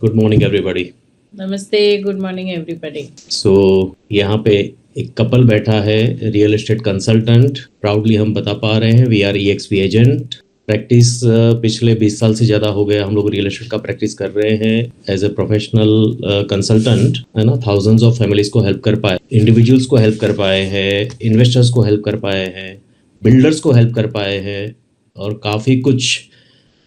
Good morning everybody. नमस्ते, good morning everybody. सो यहाँ पे एक कपल बैठा है, रियल एस्टेट कंसल्टेंट। प्राउडली हम बता पा रहे हैं we are EXP agent. Practice पिछले 20 साल से ज़्यादा हो गया, हम लोग रियल एस्टेट का प्रैक्टिस कर रहे हैं एज ए प्रोफेशनल कंसल्टेंट, है ना। थाउजेंड्स ऑफ फैमिलीज को हेल्प कर पाए, इंडिविजुअल्स को हेल्प कर पाए हैं, इन्वेस्टर्स को हेल्प कर पाए हैं, बिल्डर्स को हेल्प कर पाए हैं, और काफ़ी कुछ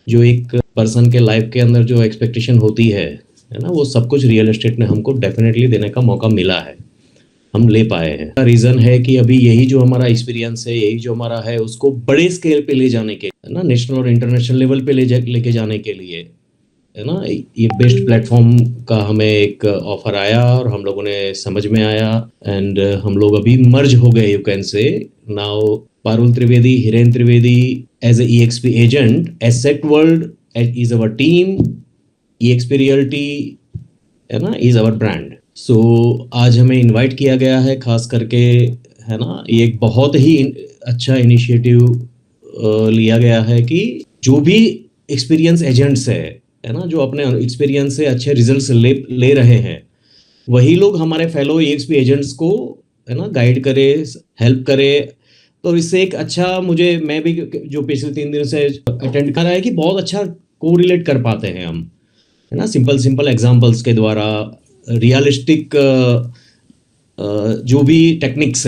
जो एक पर्सन के लाइफ के अंदर जो एक्सपेक्टेशन होती है ना, वो सब कुछ रियल एस्टेट ने हमको डेफिनेटली देने का मौका मिला है, हम ले पाए हैं। रीज़न है कि अभी यही जो हमारा एक्सपीरियंस है, यही जो हमारा है, उसको बड़े स्केल पे ले जाने के, है ना, नेशनल और इंटरनेशनल लेवल पे लेके जाने के लिए, है ना, ये बेस्ट प्लेटफॉर्म का हमें एक ऑफर आया और हम लोगों ने समझ में आया, एंड हम लोग अभी मर्ज हो गए, you can say now. Parul Trivedi, Hiren Trivedi as a EXP agent, Asset World is our team, EXP realty, है ना, इज अवर ब्रांड। सो आज हमें इनवाइट किया गया है खास करके, है ना, ये एक बहुत ही अच्छा इनिशिएटिव लिया गया है कि जो भी एक्सपीरियंस एजेंट्स है ना, जो अपने एक्सपीरियंस से अच्छे रिजल्ट्स ले रहे हैं, वही लोग हमारे फेलो EXP एजेंट्स को, है ना, गाइड करे, हेल्प करे। तो इससे एक अच्छा, मैं भी जो पिछले 3 दिन से अटेंड कर रहा है कि बहुत अच्छा को रिलेट कर पाते हैं हम, है ना, सिंपल एग्जांपल्स के द्वारा, रियलिस्टिक जो भी टेक्निक्स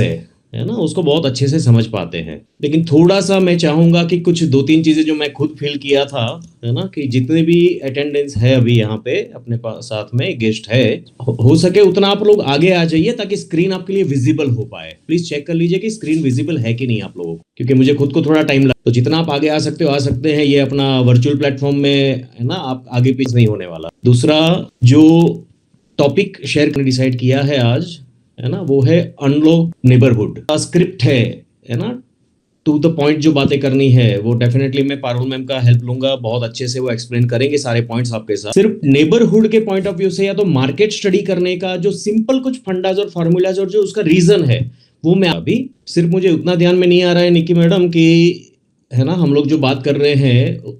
है ना, उसको बहुत अच्छे से समझ पाते हैं। लेकिन थोड़ा सा मैं चाहूँगा कि कुछ 2-3 चीज़ें जो मैं खुद फील किया था, है ना, कि जितने भी अटेंडेंस है अभी यहाँ पे अपने पास साथ में गेस्ट है, हो सके उतना आप लोग आगे आ जाइए ताकि स्क्रीन आपके लिए विजिबल हो पाए। प्लीज चेक कर लीजिए कि स्क्रीन विजिबल है कि नहीं आप लोगों को, क्योंकि मुझे खुद को थोड़ा टाइम लगा। तो जितना आप आगे आ सकते हो आ सकते हैं, ये अपना वर्चुअल प्लेटफॉर्म में, है ना, आप आगे पीछे नहीं होने वाला। दूसरा जो टॉपिक शेयर करने डिसाइड किया है आज, है ना, वो है अनलॉक नेबरहुड। स्क्रिप्ट है ना, टू द पॉइंट जो बातें करनी है, वो डेफिनेटली मैं पारुल मैम का हेल्प लूंगा, बहुत अच्छे से वो एक्सप्लेन करेंगे सारे पॉइंट्स आपके साथ। सिर्फ नेबरहुड के पॉइंट ऑफ व्यू से या तो मार्केट स्टडी करने का जो सिंपल कुछ फंडाज और फॉर्मूलाज और जो उसका रीजन है, वो मैं अभी सिर्फ, मुझे उतना ध्यान में नहीं आ रहा है निकी मैडम कि, है ना, हम लोग जो बात कर रहे हैं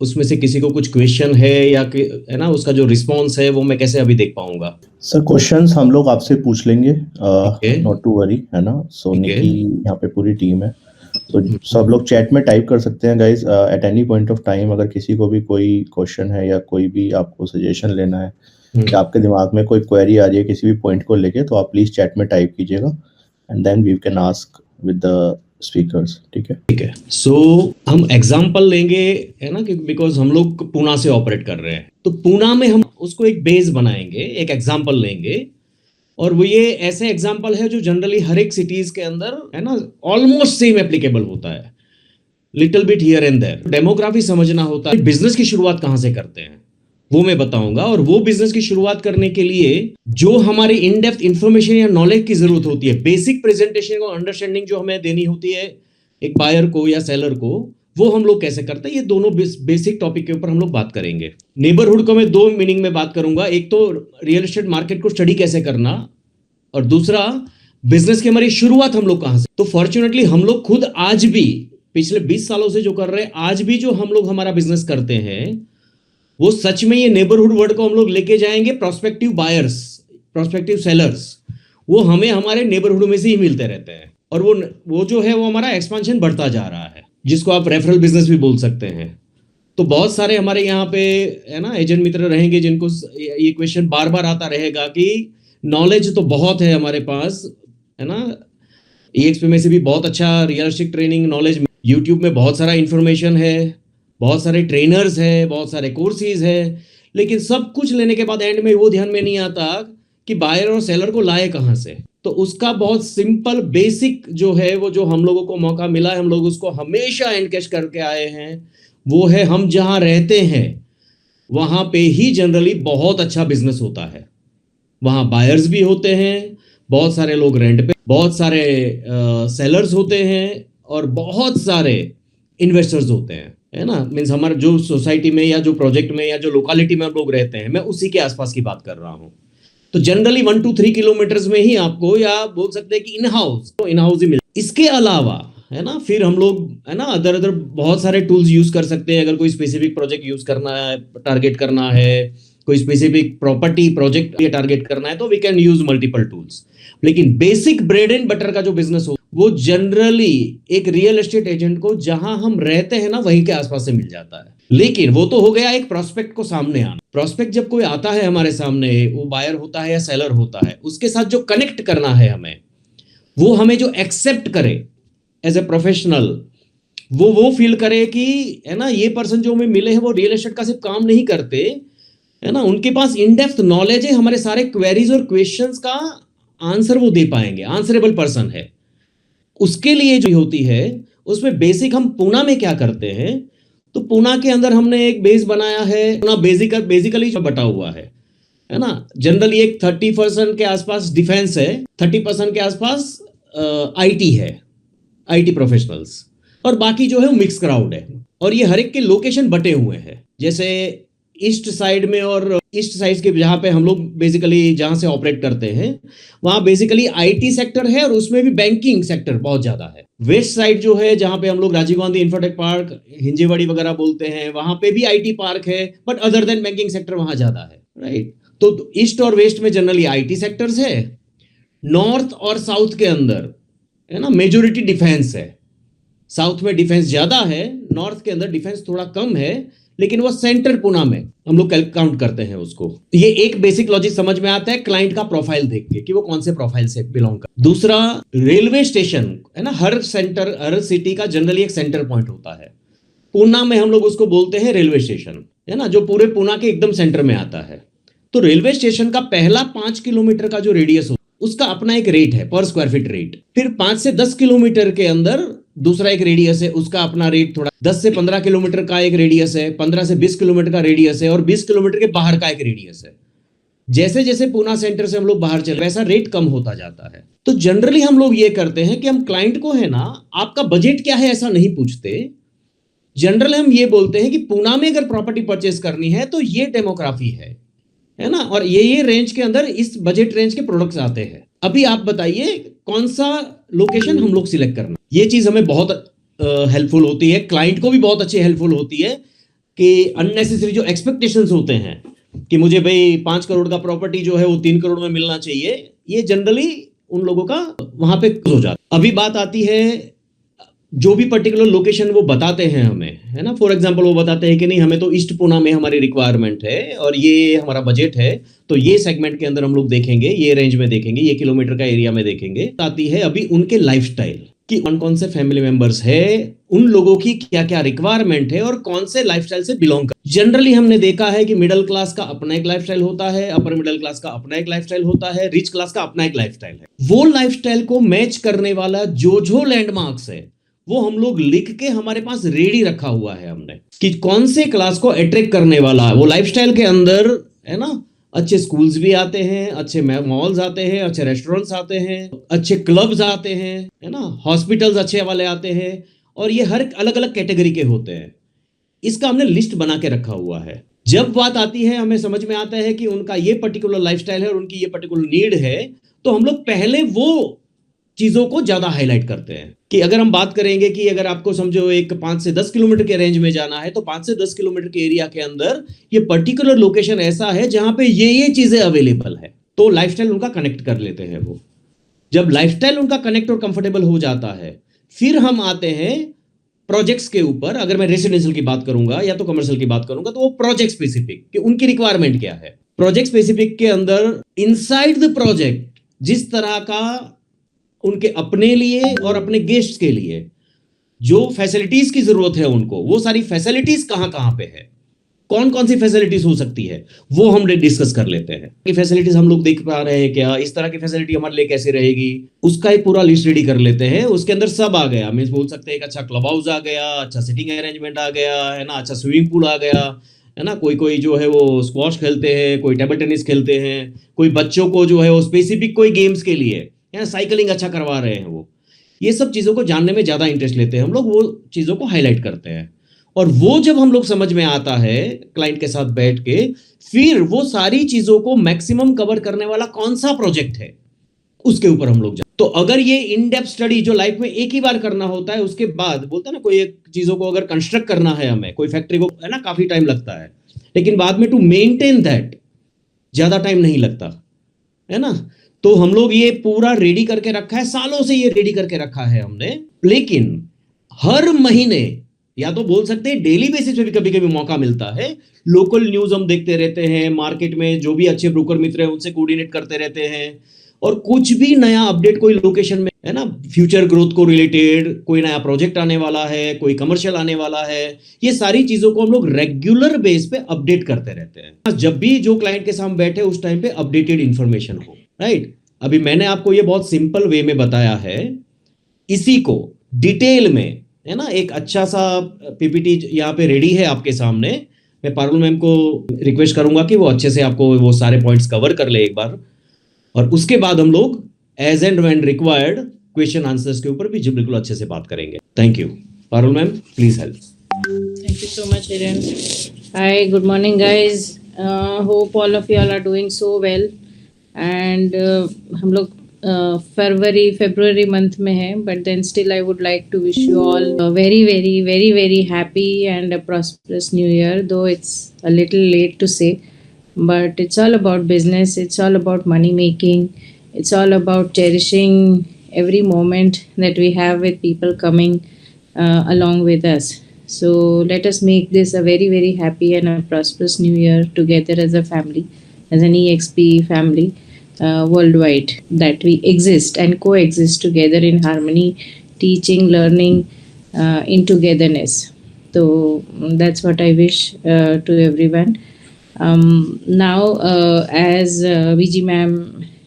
उसमें से किसी को कुछ क्वेश्चन है या है ना, उसका जो रिस्पॉन्स है वो मैं कैसे अभी देख पाऊंगा। सर क्वेश्चंस हम लोग आपसे पूछ लेंगे, नॉट टू वरी, है ना। सो निकी यहाँ पे पूरी टीम है, तो सब लोग चैट में टाइप कर सकते हैं guys at any point of time. अगर किसी को भी कोई क्वेश्चन है या कोई भी आपको सजेशन लेना है या आपके दिमाग में कोई क्वेरी आ रही है किसी भी पॉइंट को लेके, तो आप प्लीज चैट में टाइप कीजिएगा and then we can ask with the speakers. ठीक है। सो हम एग्जांपल लेंगे, है ना, कि बिकॉज हम लोग पूना से ऑपरेट कर रहे हैं, तो पूना में हम उसको एक बेस बनाएंगे, एक एग्जांपल लेंगे, और वो ये ऐसे एग्जांपल है जो जनरली हर एक सिटीज के अंदर, है ना, ऑलमोस्ट सेम एप्लीकेबल होता है, little bit here and there. Demography समझना होता है, बिजनेस की शुरुआत कहां से करते हैं वो मैं बताऊंगा, और वो बिजनेस की शुरुआत करने के लिए जो हमारी इन डेप्थ इंफॉर्मेशन या नॉलेज की जरूरत होती है, बेसिक प्रेजेंटेशन और अंडरस्टैंडिंग जो हमें देनी होती है एक बायर को या सेलर को, वो हम लोग कैसे करते हैं, ये दोनों बेसिक टॉपिक के ऊपर हम लोग बात करेंगे। नेबरहुड को मैं 2 मीनिंग में बात करूंगा, एक तो रियल एस्टेट मार्केट को स्टडी कैसे करना, और दूसरा बिजनेस की हमारी शुरुआत हम लोग कहां से। तो फॉर्चुनेटली हम लोग खुद आज भी पिछले 20 सालों से जो कर रहे हैं, आज भी जो हम लोग हमारा बिजनेस करते हैं, वो सच में ये नेबरहुड वर्ड को हम लोग लेके जाएंगे। प्रोस्पेक्टिव बायर्स, प्रोस्पेक्टिव सेलर्स, वो हमें हमारे नेबरहुड में से ही मिलते रहते हैं, और वो जो है वो हमारा एक्सपेंशन बढ़ता जा रहा है, जिसको आप रेफरल बिजनेस भी बोल सकते हैं। तो बहुत सारे हमारे यहाँ पे, है ना, एजेंट मित्र रहेंगे जिनको ये क्वेश्चन बार बार आता रहेगा कि नॉलेज तो बहुत है हमारे पास, है ना, EXP में से भी बहुत अच्छा रियलिस्टिक ट्रेनिंग नॉलेज, यूट्यूब में बहुत सारा इंफॉर्मेशन है, बहुत सारे ट्रेनर्स है, बहुत सारे कोर्सेज है, लेकिन सब कुछ लेने के बाद एंड में वो ध्यान में नहीं आता कि बायर और सेलर को लाए कहां से। तो उसका बहुत सिंपल बेसिक जो है, वो जो हम लोगों को मौका मिला है, हम लोग उसको हमेशा एनकैश करके आए हैं, वो है हम जहां रहते हैं वहां पे ही जनरली बहुत अच्छा बिजनेस होता है। वहां बायर्स भी होते हैं, बहुत सारे लोग रेंट पे, बहुत सारे सेलर्स होते हैं, और बहुत सारे इन्वेस्टर्स होते हैं, है ना। मीन्स हमारे जो सोसाइटी में या जो प्रोजेक्ट में या जो लोकेलिटी में हम लोग रहते हैं, मैं उसी के आसपास की बात कर रहा हूँ। तो जनरली 1 to 3 किलोमीटर्स में ही आपको, या बोल सकते हैं कि इन हाउस ही मिल। इसके अलावा, है ना, फिर हम लोग, है ना, अदर बहुत सारे टूल्स यूज कर सकते हैं। अगर कोई स्पेसिफिक प्रोजेक्ट यूज करना है, टारगेट करना है, कोई स्पेसिफिक प्रॉपर्टी प्रोजेक्ट ये टारगेट करना है तो we can use multiple tools. लेकिन बेसिक ब्रेड एंड बटर का जो बिजनेस हो वो जनरली एक रियल एस्टेट एजेंट को जहां हम रहते हैं ना वहीं के आसपास से मिल जाता है। लेकिन वो तो हो गया एक प्रोस्पेक्ट को सामने आना। प्रोस्पेक्ट जब कोई आता है हमारे सामने, वो बायर होता है या सेलर होता है, उसके साथ जो कनेक्ट करना है हमें, वो हमें जो एक्सेप्ट करे एज ए प्रोफेशनल, वो फील करे कि है ना ये पर्सन जो हमें मिले हैं वो रियल एस्टेट का सिर्फ काम नहीं करते, है ना, उनके पास इन डेप्थ नॉलेज है, हमारे सारे क्वेरीज और क्वेश्चंस का आंसर वो दे पाएंगे, आंसरेबल पर्सन है। उसके लिए जो होती है उसमें बेसिक हम पूना में क्या करते हैं, तो पूना के अंदर हमने एक बेस बनाया है। पूना बेसिकली जो बटा हुआ है ना, जनरली एक 30% के आसपास डिफेंस है, 30% के आसपास आईटी है, आईटी प्रोफेशनल्स, और बाकी जो है वो मिक्स क्राउड है। और ये हर एक के लोकेशन बटे हुए हैं, जैसे ईस्ट साइड में, और ईस्ट साइड के जहाँ पे हम लोग बेसिकली जहाँ से ऑपरेट करते हैं वहाँ बेसिकली आईटी सेक्टर है और उसमें भी बैंकिंग सेक्टर बहुत ज्यादा है। वेस्ट साइड जो है जहाँ पे हम लोग राजीव गांधी इंफ्राटेक पार्क, हिंजेवाड़ी वगैरह बोलते हैं, वहाँ पे भी आईटी पार्क है, but other than banking sector वहाँ ज्यादा है, राइट। तो ईस्ट और वेस्ट में जनरली आईटी सेक्टर्स है। नॉर्थ और साउथ के अंदर है ना मेजोरिटी डिफेंस है। साउथ में डिफेंस ज्यादा है, नॉर्थ के अंदर डिफेंस थोड़ा कम है, लेकिन वो सेंटर पुणे में हम लोग काउंट करते हैं उसको। ये एक बेसिक लॉजिक समझ में आता है क्लाइंट का प्रोफाइल देख के कि वो कौन से प्रोफाइल से बिलोंग कर। दूसरा, रेलवे स्टेशन है ना, हर सिटी का जनरली एक सेंटर पॉइंट होता है। पुणे में हम लोग उसको बोलते हैं रेलवे स्टेशन, है ना, जो पूरे पुणे के एकदम सेंटर में आता है। तो रेलवे स्टेशन का पहला 5 किलोमीटर का जो रेडियस हो उसका अपना एक रेट है, पर स्क्वायर फीट रेट। फिर 5 से 10 किलोमीटर के अंदर दूसरा एक रेडियस है, उसका अपना रेट थोड़ा, 10 से 15 किलोमीटर का एक रेडियस है, 15 से 20 किलोमीटर का रेडियस है, और 20 किलोमीटर के बाहर का एक रेडियस है। जैसे जैसे पुणे सेंटर से हम लोग बाहर चले वैसा रेट कम होता जाता है। तो जनरली हम लोग ये करते हैं कि हम क्लाइंट को है ना आपका बजट क्या है ऐसा नहीं पूछते। जनरली हम ये बोलते हैं कि पुणे में अगर प्रॉपर्टी परचेस करनी है तो ये डेमोग्राफी है ना, और ये रेंज के अंदर इस बजट रेंज के प्रोडक्ट्स आते हैं। अभी आप बताइए कौन सा लोकेशन हम लोग सिलेक्ट करना। ये चीज हमें बहुत हेल्पफुल होती है, क्लाइंट को भी बहुत अच्छी हेल्पफुल होती है कि अननेसेसरी जो एक्सपेक्टेशंस होते हैं कि मुझे भाई 5 करोड़ का प्रॉपर्टी जो है वो 3 करोड़ में मिलना चाहिए, ये जनरली उन लोगों का वहां पे हो जाता। अभी बात आती है जो भी पर्टिकुलर लोकेशन वो बताते हैं हमें, है ना, फॉर एग्जांपल वो बताते हैं कि नहीं हमें तो ईस्ट पुणे में हमारी रिक्वायरमेंट है और ये हमारा बजट है, तो ये सेगमेंट के अंदर हम लोग देखेंगे, ये रेंज में देखेंगे, ये किलोमीटर का एरिया में देखेंगे। आती है अभी उनके लाइफस्टाइल कि कौन से फैमिली मेंबर्स है, उन लोगों की क्या क्या रिक्वायरमेंट है और कौन से लाइफस्टाइल से बिलोंग कर। जनरली हमने देखा है कि मिडिल क्लास का अपना एक लाइफस्टाइल होता है, अपर मिडिल क्लास का अपना एक लाइफस्टाइल होता है, रिच क्लास का अपना एक लाइफस्टाइल है। वो लाइफस्टाइल को मैच करने वाला जो लैंडमार्क्स है वो हम लोग लिख के हमारे पास रेडी रखा हुआ है हमने, कि कौन से क्लास को अट्रैक्ट करने वाला है। वो लाइफस्टाइल के अंदर है ना अच्छे स्कूल्स भी आते हैं, अच्छे मॉल्स आते हैं, अच्छे रेस्टोरेंट्स आते हैं, अच्छे क्लब्स आते हैं, है ना, हॉस्पिटल्स अच्छे वाले आते हैं, और ये हर अलग अलग कैटेगरी के होते हैं। इसका हमने लिस्ट बना के रखा हुआ है। जब बात आती है हमें समझ में आता है कि उनका ये पर्टिकुलर लाइफस्टाइल है और उनकी ये पर्टिकुलर नीड है, तो हम लोग पहले वो चीजों को ज्यादा हाईलाइट करते हैं। कि अगर हम बात करेंगे कि अगर आपको समझो एक 5 से 10 किलोमीटर के रेंज में जाना है, तो 5 से 10 किलोमीटर के एरिया के अंदर ये पर्टिकुलर लोकेशन ऐसा है जहां पे ये चीजें अवेलेबल है, तो लाइफस्टाइल उनका कनेक्ट कर लेते हैं। वो जब लाइफस्टाइल उनका कनेक्ट और कंफर्टेबल हो जाता है, फिर हम आते हैं प्रोजेक्ट्स के ऊपर। अगर मैं रेसिडेंशियल की बात करूंगा या तो कमर्शियल की बात करूंगा, तो वो प्रोजेक्ट स्पेसिफिक कि उनकी रिक्वायरमेंट क्या है। प्रोजेक्ट स्पेसिफिक के अंदर इनसाइड द प्रोजेक्ट जिस तरह का उनके अपने लिए और अपने गेस्ट्स के लिए जो फैसिलिटीज की जरूरत है उनको, वो सारी फैसिलिटीज कहां कहां पे है, कौन कौन सी फैसिलिटीज हो सकती है, वो हम डिस्कस कर लेते हैं कि फैसिलिटीज हम लोग देख पा रहे हैं क्या, इस तरह की फैसिलिटी हमारे लिए कैसे रहेगी, उसका एक पूरा लिस्ट रेडी कर लेते हैं। उसके अंदर सब आ गया, मींस बोल सकते हैं एक अच्छा क्लब हाउस आ गया, अच्छा सिटिंग अरेंजमेंट आ गया, है ना, अच्छा स्विमिंग पूल आ गया, है ना, कोई जो है वो स्क्वॉश खेलते हैं, कोई टेबल टेनिस खेलते हैं, कोई बच्चों को जो है वो स्पेसिफिक कोई गेम्स के लिए या साइकिलिंग अच्छा करवा रहे हैं। वो ये सब चीजों को जानने में ज्यादा इंटरेस्ट लेते हैं हम लोग, वो चीजों को हाईलाइट करते हैं। और वो जब हम लोग समझ में आता है क्लाइंट के साथ बैठ के, फिर वो सारी चीजों को मैक्सिमम कवर करने वाला कौन सा प्रोजेक्ट है उसके ऊपर हम लोग तो अगर ये इन डेप्थ स्टडी जो लाइफ में एक ही बार करना होता है, उसके बाद बोलते हैं ना कोई एक चीजों को अगर कंस्ट्रक्ट करना है हमें, कोई फैक्ट्री को, है ना, काफी टाइम लगता है, लेकिन बाद में टू मेंटेन दैट ज्यादा टाइम नहीं लगता, है ना। तो हम लोग ये पूरा रेडी करके रखा है, सालों से ये रेडी करके रखा है हमने, लेकिन हर महीने या तो बोल सकते हैं डेली बेसिस पे भी कभी कभी मौका मिलता है, लोकल न्यूज हम देखते रहते हैं, मार्केट में जो भी अच्छे ब्रोकर मित्र हैं उनसे कोऑर्डिनेट करते रहते हैं, और कुछ भी नया अपडेट कोई लोकेशन में, है ना, फ्यूचर ग्रोथ को रिलेटेड कोई नया प्रोजेक्ट आने वाला है, कोई कमर्शियल आने वाला है, ये सारी चीजों को हम लोग रेगुलर बेस पे अपडेट करते रहते हैं। जब भी जो क्लाइंट के सामने बैठे उस टाइम पे अपडेटेड इंफॉर्मेशन हो, राइट। अभी मैंने आपको ये बहुत सिंपल वे में बताया है, इसी को डिटेल में, है ना, एक अच्छा सा पीपीटी यहाँ पे रेडी है आपके सामने। मैं पारुल मैम को रिक्वेस्ट करूंगा कि वो अच्छे से आपको वो सारे पॉइंट्स कवर कर ले एक बार, और उसके बाद हम लोग as and when required question answers के ऊपर भी जो बिल्कुल अच्छे से बात करेंगे। Thank you. Parul ma'am, please help. Thank you so much, Hiren. Hi, good morning, guys. Hope all of you all are doing so well. And हम लोग February month में हैं, but then still I would like to wish you all a very, very, very, very happy and a prosperous new year. Though it's a little late to say, but it's all about business. It's all about money making. It's all about cherishing every moment that we have with people coming along with us. So let us make this a very, very happy and a prosperous new year together as a family, as an EXP family worldwide, that we exist and coexist together in harmony, teaching, learning, in togetherness. So that's what I wish to everyone. Now, as VG ma'am,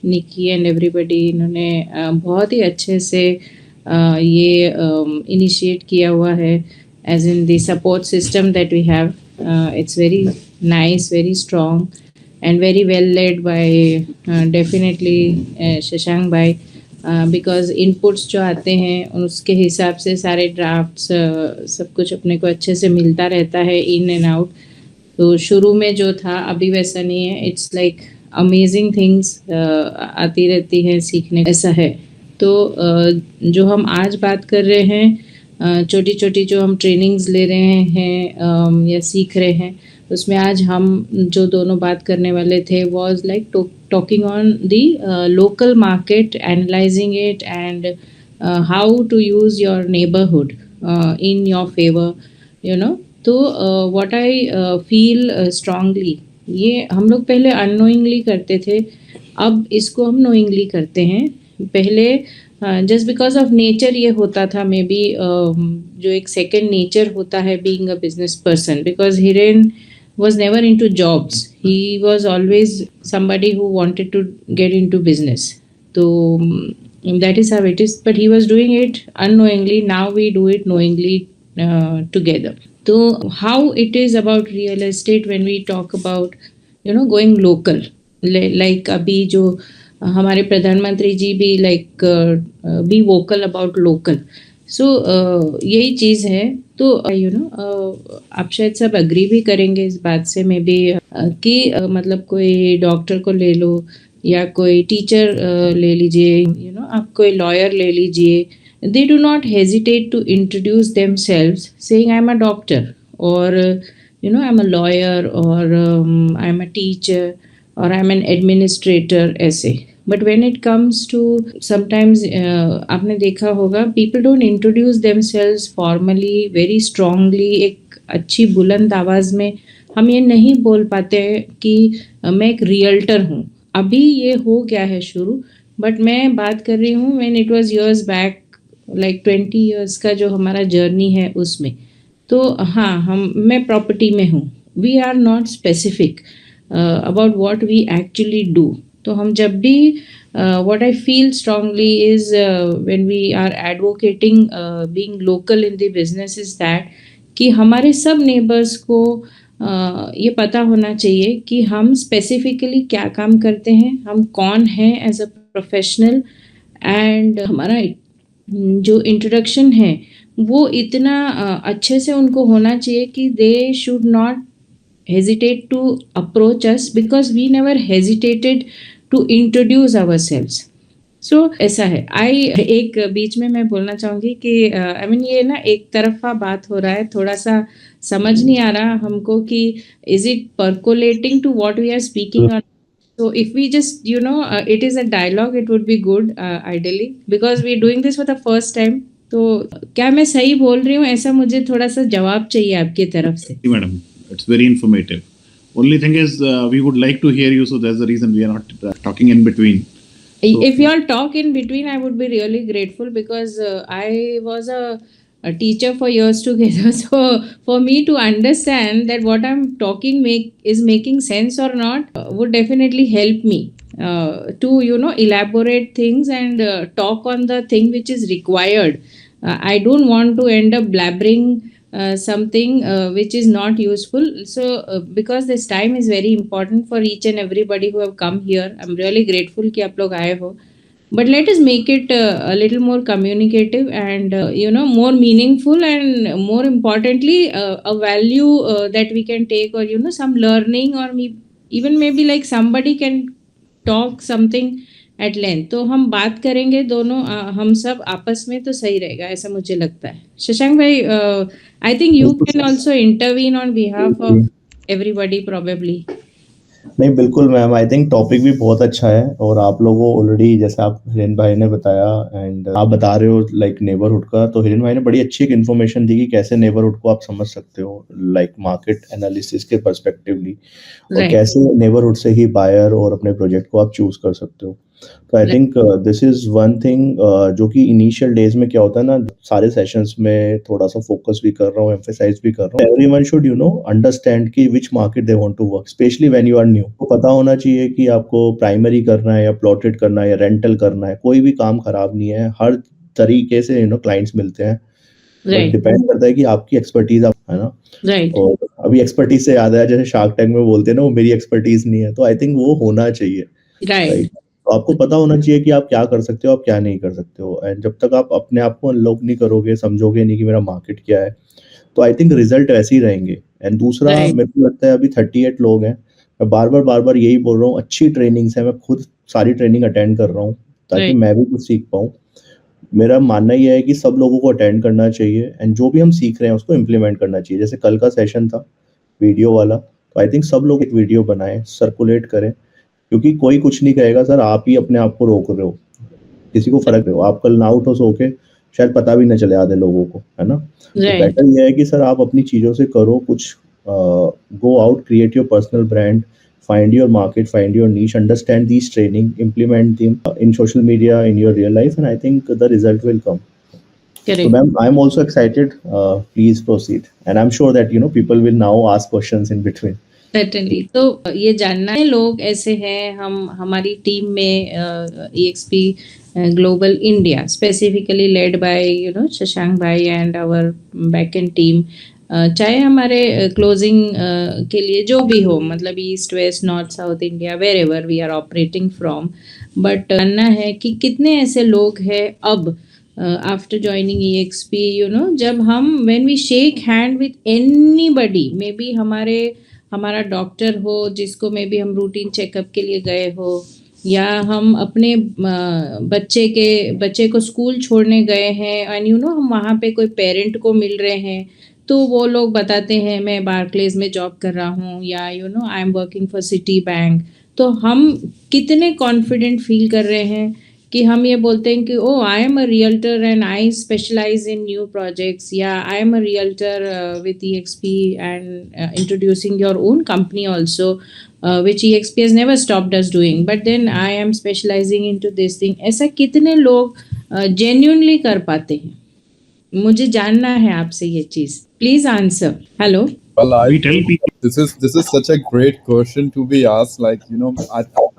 Nikki and everybody, इन्होंने बहुत ही अच्छे से ये initiate किया हुआ है, as in the support system that we have. It's very nice, very strong, and very well led by definitely Shashank bhai, because inputs जो आते हैं उसके हिसाब से सारे ड्राफ्ट्स सब कुछ अपने को अच्छे से मिलता रहता है इन एंड आउट। तो शुरू में जो था अभी वैसा नहीं है। इट्स लाइक अमेजिंग थिंग्स आती रहती है, सीखने ऐसा है। तो जो हम आज बात कर रहे हैं, छोटी छोटी जो हम ट्रेनिंग्स ले रहे हैं या सीख रहे हैं, उसमें आज हम जो दोनों बात करने वाले थे was like talking on the local market, analysing it, and how to use your neighbourhood in your favour, you know. तो व्हाट आई फील स्ट्रांगली, ये हम लोग पहले अननोइंगली करते थे, अब इसको हम नोइंगली करते हैं। पहले जस्ट बिकॉज ऑफ नेचर ये होता था, मे बी जो एक सेकेंड नेचर होता है being a business person, because Hiren was never into jobs. He was always somebody who wanted to get into business. So that is how it is. But he was doing it unknowingly. Now we do it knowingly together. So how it is about real estate when we talk about, you know, going local. Like अभी जो हमारे प्रधानमंत्री जी भी like be vocal about local. सो यही चीज़ है। तो you know आप शायद सब अग्री भी करेंगे इस बात से, मे बी कि मतलब कोई डॉक्टर को ले लो या कोई टीचर ले लीजिए, यू नो, आप कोई लॉयर ले लीजिए, they do not hesitate to introduce themselves saying I am a doctor, और you know I am a lawyer, और आई एम अ टीचर, और आई एम एन एडमिनिस्ट्रेटर, ऐसे। But when it comes to sometimes आपने देखा होगा, people don't introduce themselves formally, very strongly, एक अच्छी बुलंद आवाज़ में हम ये नहीं बोल पाते कि मैं एक रियल्टर हूँ। अभी ये हो गया है शुरू, बट मैं बात कर रही हूँ when it was years back, like 20 years का जो हमारा जर्नी है उसमें। तो हाँ, मैं प्रॉपर्टी में हूँ। We are not specific about what we actually do. तो हम जब भी what I feel strongly is when we are advocating being local in the business is that कि हमारे सब नेबर्स को ये पता होना चाहिए कि हम स्पेसिफिकली क्या काम करते हैं, हम कौन हैं एज अ प्रोफेशनल, एंड हमारा जो इंट्रोडक्शन है वो इतना अच्छे से उनको होना चाहिए कि they should not hesitate to approach us, because we never hesitated to introduce ourselves. सो ऐसा है। एक बीच में मैं बोलना चाहूंगी कि आई मीन ये ना एक तरफा बात हो रहा है, थोड़ा सा समझ नहीं आ रहा हमको कि is it percolating to what we are speaking on. So if we just, it is a dialogue, it would be good, ideally, because we are doing this for the first time. तो क्या मैं सही बोल रही हूँ? ऐसा मुझे थोड़ा सा जवाब चाहिए आपकी तरफ से. Madam, it's very informative. Only thing is, we would like to hear you, so that's the reason we are not talking in between. So, If you all talk in between, I would be really grateful, because I was a teacher for years together. So for me to understand that what I'm talking is making sense or not would definitely help me to elaborate things and talk on the thing which is required. I don't want to end up blabbering something which is not useful. So because this time is very important for each and everybody who have come here, I'm really grateful कि आप लोग आए हो. But let us make it a little more communicative and more meaningful, and more importantly a value that we can take, or some learning, or even maybe like somebody can talk something at length. तो हम बात करेंगे दोनों हम सब आपस में, तो सही रहेगा ऐसा मुझे लगता है. शशांक भाई, I think you can also intervene on behalf of everybody probably. नहीं बिल्कुल मैम, आई थिंक टॉपिक भी बहुत अच्छा है, और आप लोगों ऑलरेडी जैसे आप हिरेन भाई ने बताया एंड आप बता रहे हो लाइक नेबरहुड का, तो हिरेन भाई ने बड़ी अच्छी एक इन्फॉर्मेशन दी कि कैसे नेबरहुड को आप समझ सकते हो लाइक मार्केट एनालिसिस के पर्सपेक्टिवली, और कैसे नेबरहुड से ही बायर और अपने प्रोजेक्ट को आप चूज कर सकते हो. तो I think this is one thing जो कि इनिशियल डेज में क्या होता है ना, सारे सेशंस में थोड़ा सा फोकस भी कर रहा हूँ, एम्फेसाइज भी कर रहा हूँ. एवरीवन शुड अंडरस्टैंड कि which market they want to work, specially when you are new. तो पता होना चाहिए कि आपको प्राइमरी करना है या प्लॉटेड करना है या रेंटल करना है. कोई भी काम खराब नहीं है, हर तरीके से क्लाइंट्स मिलते हैं. डिपेंड करता है कि आपकी एक्सपर्टीज है ना. और अभी एक्सपर्टीज से याद आया, जैसे शार्क टैंक में बोलते हैं ना, वो मेरी एक्सपर्टीज नहीं है, तो आई थिंक वो होना चाहिए. राइट. तो आपको पता होना चाहिए कि आप क्या कर सकते हो, आप क्या नहीं कर सकते हो. एंड जब तक आप अपने आप को अनलॉक नहीं करोगे, समझोगे नहीं कि मेरा मार्केट क्या है, तो आई थिंक रिजल्ट वैसे ही रहेंगे. एंड दूसरा मेरे को लगता है अभी 38 लोग हैं, मैं बार बार यही बोल रहा हूँ, अच्छी ट्रेनिंग्स है, मैं खुद सारी ट्रेनिंग अटेंड कर रहा हूँ ताकि मैं भी कुछ सीख पाऊँ. मेरा मानना यह है कि सब लोगों को अटेंड करना चाहिए, एंड जो भी हम सीख रहे हैं उसको इम्प्लीमेंट करना चाहिए. जैसे कल का सेशन था वीडियो वाला, तो आई थिंक सब लोग एक वीडियो बनाएं, सर्कुलेट करें, क्योंकि कोई कुछ नहीं कहेगा सर, आप ही अपने आप को रोक रहे हो, किसी को फर्क नहीं हो. आप कल ना उठो सो के, शायद पता भी न चले आधे लोगों को, है ना. तो बेटर यह है कि सर आप अपनी चीजों से करो कुछ, go out, create your personal brand, find your market, find your niche, understand these training, implement them in social media, in your real life, and I think the result will come. Correct. So ma'am, I'm also excited. Please proceed, and I'm sure that people will now ask questions in between. Certainly. तो ये जानना है, लोग ऐसे हैं, हमारी team में EXP Global India specifically led by Shashank भाई and our backend team. चाहे हमारे क्लोजिंग के लिए जो भी हो, मतलब east west north south India, wherever we are operating from, but जानना है कि कितने ऐसे लोग हैं अब आफ्टर ज्वाइनिंग EXP, जब हम when we shake hand with anybody, maybe हमारा डॉक्टर हो जिसको मे बी हम रूटीन चेकअप के लिए गए हो, या हम अपने बच्चे को स्कूल छोड़ने गए हैं एंड हम वहाँ पे कोई पेरेंट को मिल रहे हैं, तो वो लोग बताते हैं मैं बार्कलेज में जॉब कर रहा हूँ, या I am working for city bank. तो हम कितने कॉन्फिडेंट फील कर रहे हैं कि हम ये बोलते हैं कि oh I am a realtor and I specialise in new projects, या I am a realtor with EXP and introducing your own company also, which EXP has never stopped us doing, but then I am specializing into this thing. ऐसा कितने लोग genuinely कर पाते हैं? मुझे जानना है आपसे ये चीज. Please answer. Hello. Well, I tell people this is such a great question to be asked. Like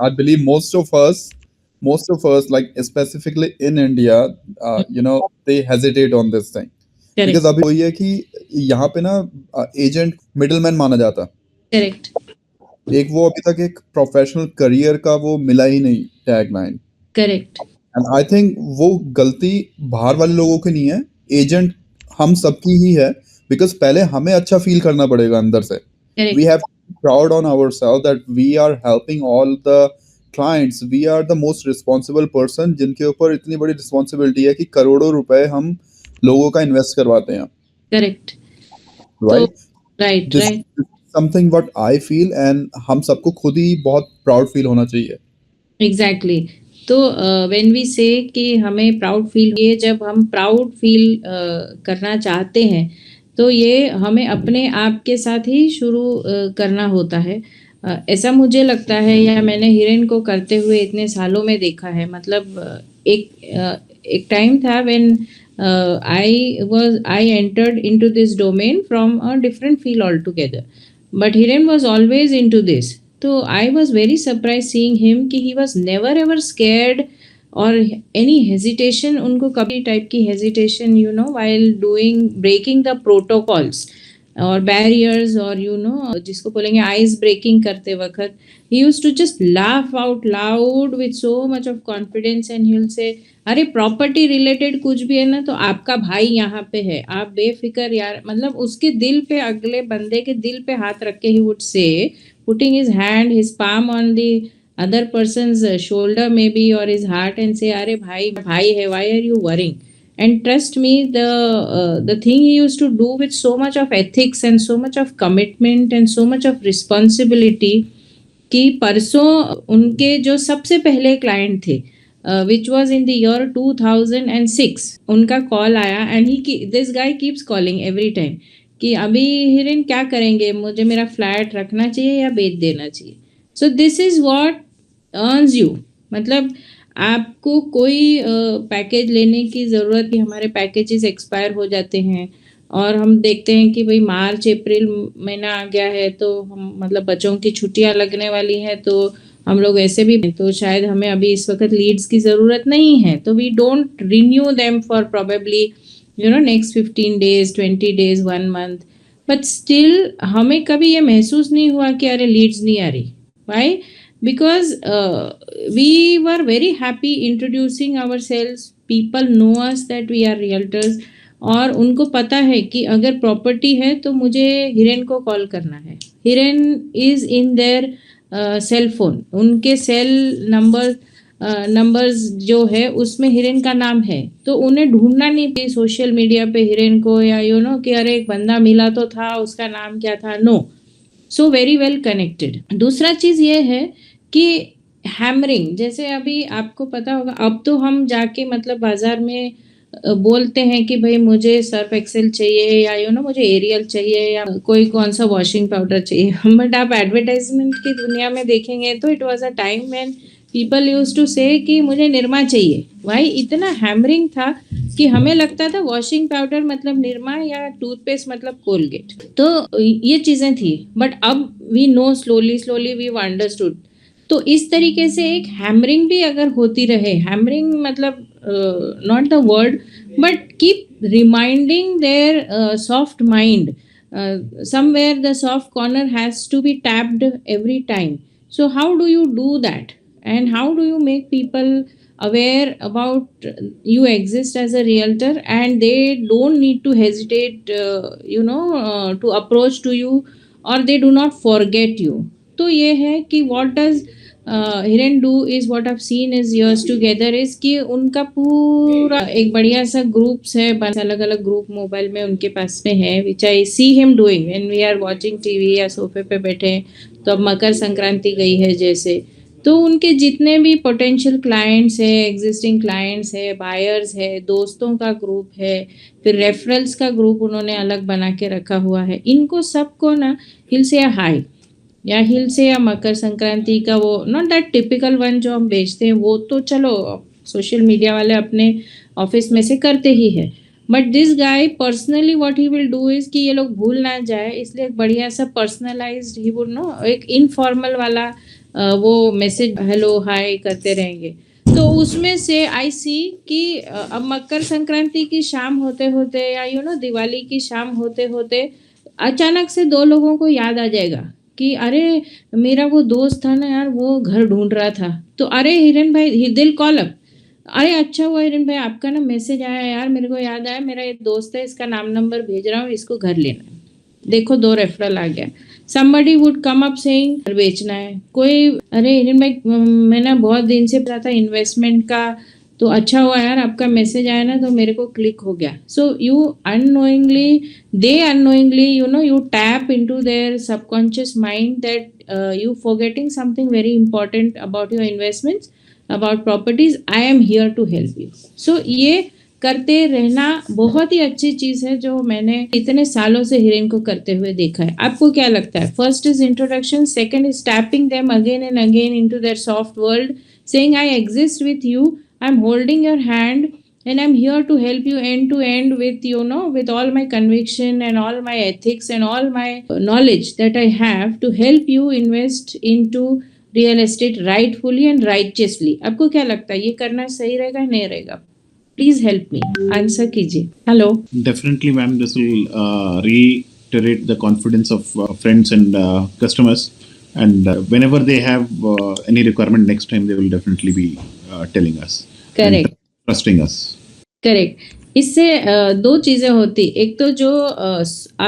I believe most of us, like specifically in India, they hesitate on this thing. Correct. Because अभी वही है कि यहाँ पे ना agent middleman माना जाता. Correct. एक वो अभी तक एक प्रोफेशनल करियर का वो मिला ही नहीं tagline. Correct. And I think वो गलती बाहर वाले लोगों की नहीं है, एजेंट हम सबकी ही है, बिकॉज पहले हमें अच्छा फील करना पड़ेगा अंदर से. We have proud on ourselves that we are helping all the clients, we are the most responsible person जिनके ऊपर इतनी बड़ी responsibility है कि करोड़ों रुपए हम लोगों का invest करवाते हैं. Correct. Right? Right, This right. is something what I feel and हम सबको खुद ही बहुत proud feel होना चाहिए. Exactly. तो when we say कि हमें प्राउड फील, ये जब हम प्राउड फील करना चाहते हैं तो ये हमें अपने आप के साथ ही शुरू करना होता है. ऐसा मुझे लगता है, या मैंने हिरेन को करते हुए इतने सालों में देखा है. मतलब एक टाइम था when I entered into this domain from a different field altogether, but Hiren was always into this. So I was very surprised seeing him कि he was never ever scared or any hesitation, उनको कभी type की hesitation, you know, while breaking the protocols और barriers और you know जिसको बोलेंगे ice breaking करते वक्त, he used to just laugh out loud with so much of confidence and he will say, अरे प्रॉपर्टी रिलेटेड कुछ भी है ना तो आपका भाई यहाँ पे है, आप बेफिक्र यार. मतलब उसके दिल पे, अगले बंदे के दिल पे हाथ रख के he would say, putting his hand, his palm on the other person's shoulder maybe or his heart and say, अरे भाई है, why are you worrying? And trust me, the thing he used to do with so much of ethics and so much of commitment and so much of responsibility कि परसों उनके जो सबसे पहले client थे which was in the year 2006, उनका call आया and this guy keeps calling every time कि अभी हिरेन क्या करेंगे, मुझे मेरा फ्लैट रखना चाहिए या बेच देना चाहिए. So this is what earns you. मतलब आपको कोई पैकेज लेने की ज़रूरत नहीं. हमारे पैकेजेस एक्सपायर हो जाते हैं और हम देखते हैं कि भाई मार्च अप्रैल महीना आ गया है तो हम मतलब बच्चों की छुट्टियां लगने वाली हैं तो हम लोग ऐसे भी, तो शायद हमें अभी इस वक्त लीड्स की ज़रूरत नहीं है तो we don't renew them for probably you know next 15 days, 20 days, 1 month. But still हमें कभी ये महसूस नहीं हुआ कि अरे लीड्स नहीं आ रही. Why? Because we were very happy introducing our sales. People know us that we are realtors और उनको पता है कि अगर प्रॉपर्टी है तो मुझे हिरेन को कॉल करना है. Hiren is in their cell phone, उनके सेल नंबर्स जो है उसमें हिरेन का नाम है तो उन्हें ढूंढना नहीं पड़ी सोशल मीडिया पे हिरेन को या यू नो कि अरे एक बंदा मिला तो था, उसका नाम क्या था. No. So very well connected. दूसरा चीज़ ये है कि हैमरिंग, जैसे अभी आपको पता होगा, अब तो हम जाके मतलब बाजार में बोलते हैं कि भाई मुझे सर्फ एक्सेल चाहिए या यू नो मुझे एरियल चाहिए या कोई कौन सा वॉशिंग पाउडर चाहिए. बट आप एडवर्टाइजमेंट की दुनिया में देखेंगे तो it was a time when people use to say कि मुझे निरमा चाहिए. भाई इतना हैमरिंग था कि हमें लगता था वॉशिंग पाउडर मतलब निरमा या टूथपेस्ट मतलब कोलगेट. तो ये चीज़ें थी. बट अब we know slowly we understood. तो इस तरीके से एक हैमरिंग भी अगर होती रहे, हैमरिंग मतलब not the word but keep reminding their soft mind, somewhere the soft corner has to be tapped every time. So how do you do that and how do you make people aware about you exist as a realtor and they don't need to hesitate to approach to you or they do not forget you. तो ये है कि what does Hiren do is what I've seen is years together is कि उनका पूरा एक बढ़िया सा ग्रुप्स है, बस अलग अलग ग्रुप मोबाइल में उनके पास में है which I see him doing when we are watching TV या सोफे पे बैठे. तो अब मकर संक्रांति गई है जैसे, तो उनके जितने भी पोटेंशियल क्लाइंट्स है, एग्जिस्टिंग क्लाइंट्स है, बायर्स है, दोस्तों का ग्रुप है, फिर रेफरल्स का ग्रुप उन्होंने अलग बना के रखा हुआ है. इनको सबको ना हिल से हाई या हिल से या मकर संक्रांति का वो नॉट दैट टिपिकल वन जो हम बेचते हैं वो तो चलो सोशल मीडिया वाले अपने ऑफिस में से करते ही है. But this guy personally what he will do is कि ये लोग भूल ना जाए इसलिए एक बढ़िया सा पर्सनलाइज्ड ही वुड नो एक इनफॉर्मल वाला वो मैसेज हेलो हाय करते रहेंगे. तो उसमें से आई सी कि अब मकर संक्रांति की शाम होते होते या यू नो दिवाली की शाम होते होते अचानक से 2 लोगों को याद आ जाएगा कि अरे मेरा वो दोस्त था ना यार, वो घर ढूंढ रहा था. तो अरे हिरेन भाई, दिल कॉल अप, अरे अच्छा हुआ हिरेन भाई आपका ना मैसेज आया यार, मेरे को याद आया मेरा ये दोस्त है, इसका नाम नंबर भेज रहा हूँ, इसको घर लेना. देखो 2 रेफरल आ गया. Somebody would come up saying बेचना है. कोई अरे हिरेन भाई मैंने बहुत दिन से पता था इन्वेस्टमेंट का, तो अच्छा हुआ यार आपका मैसेज आया ना तो मेरे को क्लिक हो गया. So you unknowingly you tap into their subconscious mind that you forgetting something very important about your investments, about properties. I am here to help you. So ये करते रहना बहुत ही अच्छी चीज है जो मैंने इतने सालों से हिरेन को करते हुए देखा है. आपको क्या लगता है? First is introduction, second is tapping them again and again into their soft world, saying I exist with you, I'm holding your hand and I'm here to help you end to end with with all my conviction and all my ethics and all my knowledge that I have to help you invest into real estate rightfully and righteously. आपको क्या लगता है ये करना सही रहेगा नहीं रहेगा? प्लीज हेल्प मी, आंसर कीजिए. Hello. Definitely, ma'am, this will reiterate the confidence of friends and customers. And whenever they have any requirement next time, they will definitely be telling us. Correct. And trusting us. Correct. इससे 2 चीज़ें होती. एक तो जो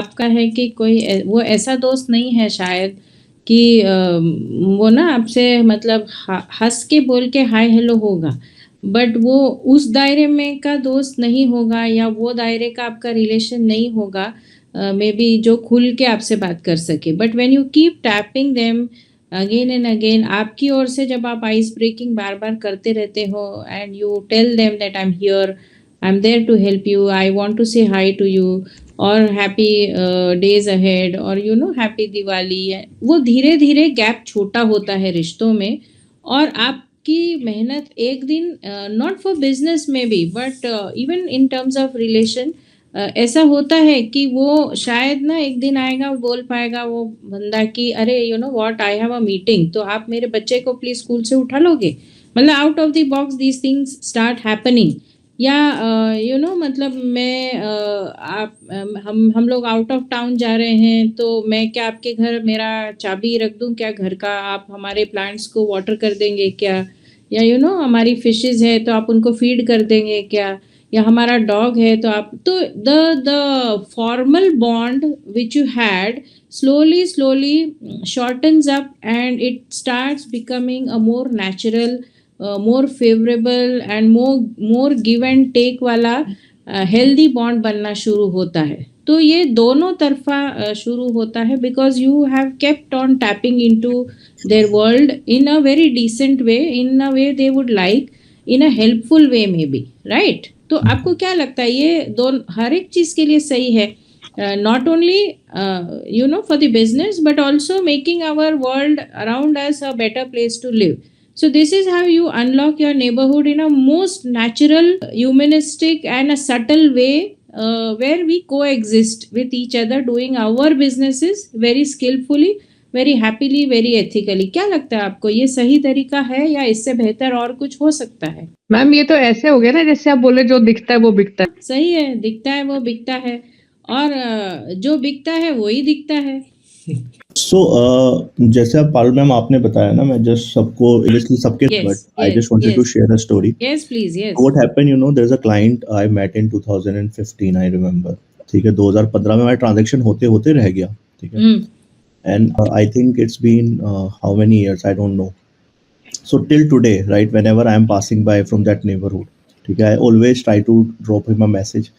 आपका है कि कोई वो ऐसा दोस्त नहीं है शायद कि वो ना आपसे मतलब हंस के बोल के हाय हेलो होगा, बट वो उस दायरे में का दोस्त नहीं होगा या वो दायरे का आपका रिलेशन नहीं होगा मे बी जो खुल के आपसे बात कर सके. But when you keep tapping them again and again, आपकी ओर से जब आप आइस ब्रेकिंग बार बार करते रहते हो and you tell them that I am here, I am there to help you, I want to say hi to you और happy days ahead और happy Diwali, वो धीरे धीरे गैप छोटा होता है रिश्तों में. और आपकी मेहनत एक दिन नॉट फॉर बिजनेस में भी but even in terms of relation ऐसा होता है कि वो शायद ना एक दिन आएगा बोल पाएगा वो बंदा कि अरे what I have a meeting, तो आप मेरे बच्चे को प्लीज स्कूल से उठा लोगे. मतलब out of the box these things start happening. या मतलब मैं हम लोग आउट ऑफ टाउन जा रहे हैं तो मैं क्या आपके घर मेरा चाबी रख दूं क्या घर का, आप हमारे प्लांट्स को वाटर कर देंगे क्या, या हमारी फिशेस है तो आप उनको फीड कर देंगे क्या, या हमारा डॉग है तो आप, तो the formal bond which you had slowly shortens up and it starts becoming a more natural, more favorable and more give and take वाला healthy bond बनना शुरू होता है. तो ये दोनों तरफा शुरू होता है because you have kept on tapping into their world in a very decent way, in a way they would like, in a helpful way maybe, right? तो आपको क्या लगता है ये हर एक चीज के लिए सही है, not only for the business but also making our world around us a better place to live. So this is how you unlock your neighborhood in a most natural, humanistic and a subtle way where we coexist with each other doing our businesses very skillfully, very happily, very ethically. क्या लगता है आपको ये सही तरीका है या इससे बेहतर और कुछ हो सकता है? मैम ये तो ऐसे हो गया ना जैसे आप बोले जो दिखता है वो बिकता है. सही है, दिखता है वो बिकता है और जो बिकता है वही दिखता है. So, जैसे आप पारुल मैम आपने बताया ना, मैं जस्ट सबको obviously सबके but I just wanted to share a story. Yes, please, yes. What happened, there's a client I met in 2015, I remember. ठीक है, 2015 में हमारा ट्रांजैक्शन होते होते रह गया. ठीक है, and I think it's been how many years, I don't know. So till today, right, whenever I am passing by from that neighborhood, ठीक है, I always try to drop him a message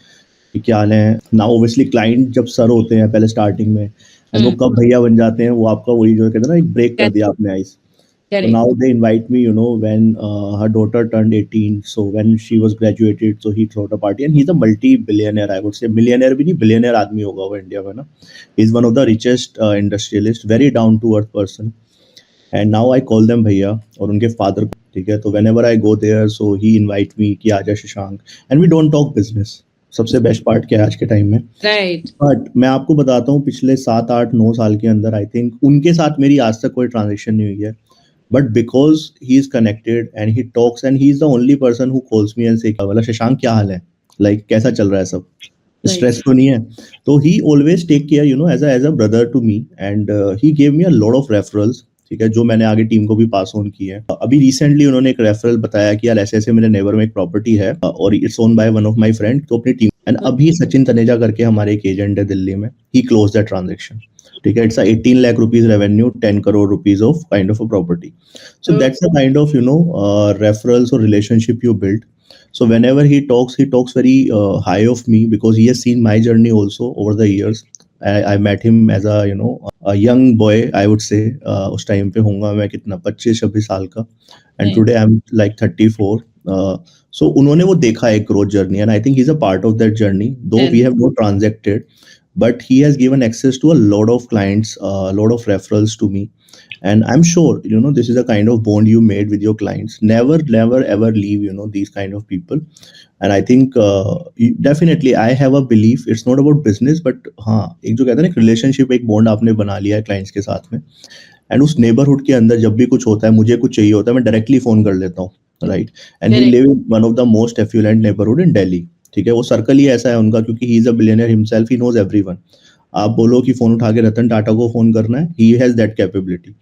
कि क्या हाल है. Now obviously client जब sir होते हैं पहले starting में, वो कब भैया बन जाते हैं, वो आपका वही जो कहते हैं ना, एक ब्रेक कर दिया आपने ice. So now they invite me, when her daughter turned 18, so when she was graduated, so he threw a party and he's a multi-billionaire, I would say. Millionaire भी नहीं, billionaire आदमी होगा वो इंडिया में ना. He's one of the richest industrialist, very down to earth person. And now I call them भैया और उनके father, ठीक है. तो whenever I go there, so he invite me कि आजा Shashank, and we don't talk business. सबसे बेस्ट पार्ट क्या है आज के टाइम में, राइट. बट मैं आपको बताता हूँ पिछले 7, 8, 9 साल के अंदर आई थिंक उनके साथ मेरी आज तक कोई ट्रांजेक्शन नहीं हुई है, but because he is connected and he talks and he is the only person who calls me and से वाला शशांक क्या हाल है, लाइक कैसा चल रहा है, सब स्ट्रेस तो नहीं है. तो he always take care as a brother to me and he gave me a lot of referrals ठीक है, जो मैंने आगे टीम को भी पास ऑन की है। अभी रिसेंटली उन्होंने एक रेफरल बताया कि यार ऐसे ऐसे मेरे नेबर में एक प्रॉपर्टी है और its own by one of my friend, तो अपनी टीम एंड अभी सचिन तनेजा करके हमारे एक एजेंट है दिल्ली में, ही क्लोज दैट ट्रांजेक्शन। ठीक है, it's 18 lakh rupees revenue, 10 crore rupees of kind of a property. So that's a kind of referrals और relationship you build. So whenever he talks very high of me because he has seen my journey also over the years. I met him as a a young boy, I would say. उस time पे होऊंगा मैं कितना 25-26 साल का, and today I'm like 34. So उन्होंने वो देखा है growth journey, and I think he's a part of that journey. Though we have not transacted, but he has given access to a lot of clients, a lot of referrals to me. And I'm sure this is a kind of bond you made with your clients. Never ever leave these kind of people. And I think definitely I have a belief it's not about business, but हाँ एक जो कहते हैं ना relationship, एक bond आपने बना लिया है क्लाइंट्स के साथ में, एंड उस नेबरहुड के अंदर जब भी कुछ होता है, मुझे कुछ चाहिए होता है, मैं डायरेक्टली फोन कर लेता हूँ, right? And he live in one of the most affluent neighbourhood in Delhi. ठीक है, वो सर्कल ही ऐसा है उनका, क्योंकि he is a billionaire himself, he knows everyone. आप बोलो कि फोन उठा के रतन टाटा को फोन करना है, he has that capability,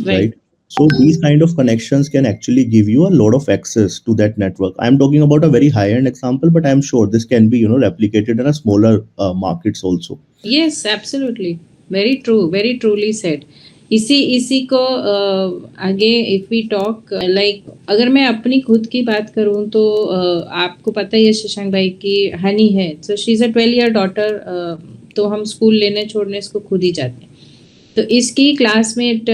right? So these kind of connections can actually give you a lot of access to that network. I'm talking about a very high-end example, but I'm sure this can be replicated in a smaller markets also. Yes, absolutely, very true, very truly said. इसी को आगे if we talk like, अगर मैं अपनी खुद की बात करूं तो आपको पता ही है शशांक भाई की हनी है, so she is a 12-year daughter, तो हम स्कूल लेने छोड़ने इसको खुद ही जाते हैं। तो इसकी क्लासमेट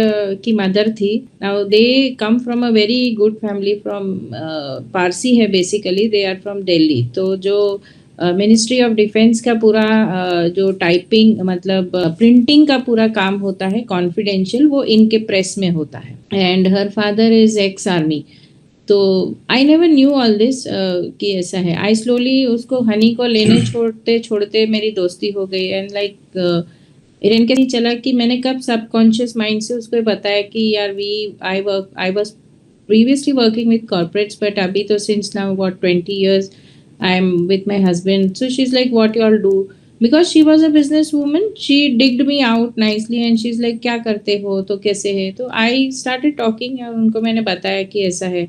की मदर थी। Now they come from a very good family, from Parsi है basically, they are from Delhi. तो जो मिनिस्ट्री ऑफ डिफेंस का पूरा जो टाइपिंग मतलब प्रिंटिंग का पूरा काम होता है कॉन्फिडेंशियल, वो इनके प्रेस में होता है। And her father is ex army. तो I never knew all this कि ऐसा है। आई स्लोली उसको हनी को लेने छोड़ते छोड़ते मेरी दोस्ती हो गई। एंड लाइक इरन के नहीं चला कि मैंने कब सबकॉन्शियस माइंड से उसको बताया कि यार I was previously working with corporates, but अभी तो since now about 20 years I am with my husband. So she's like, what you all do? Because she was a business woman, she digged me out nicely and she's like, क्या करते हो, तो कैसे है? तो I started talking और उनको मैंने बताया कि ऐसा है,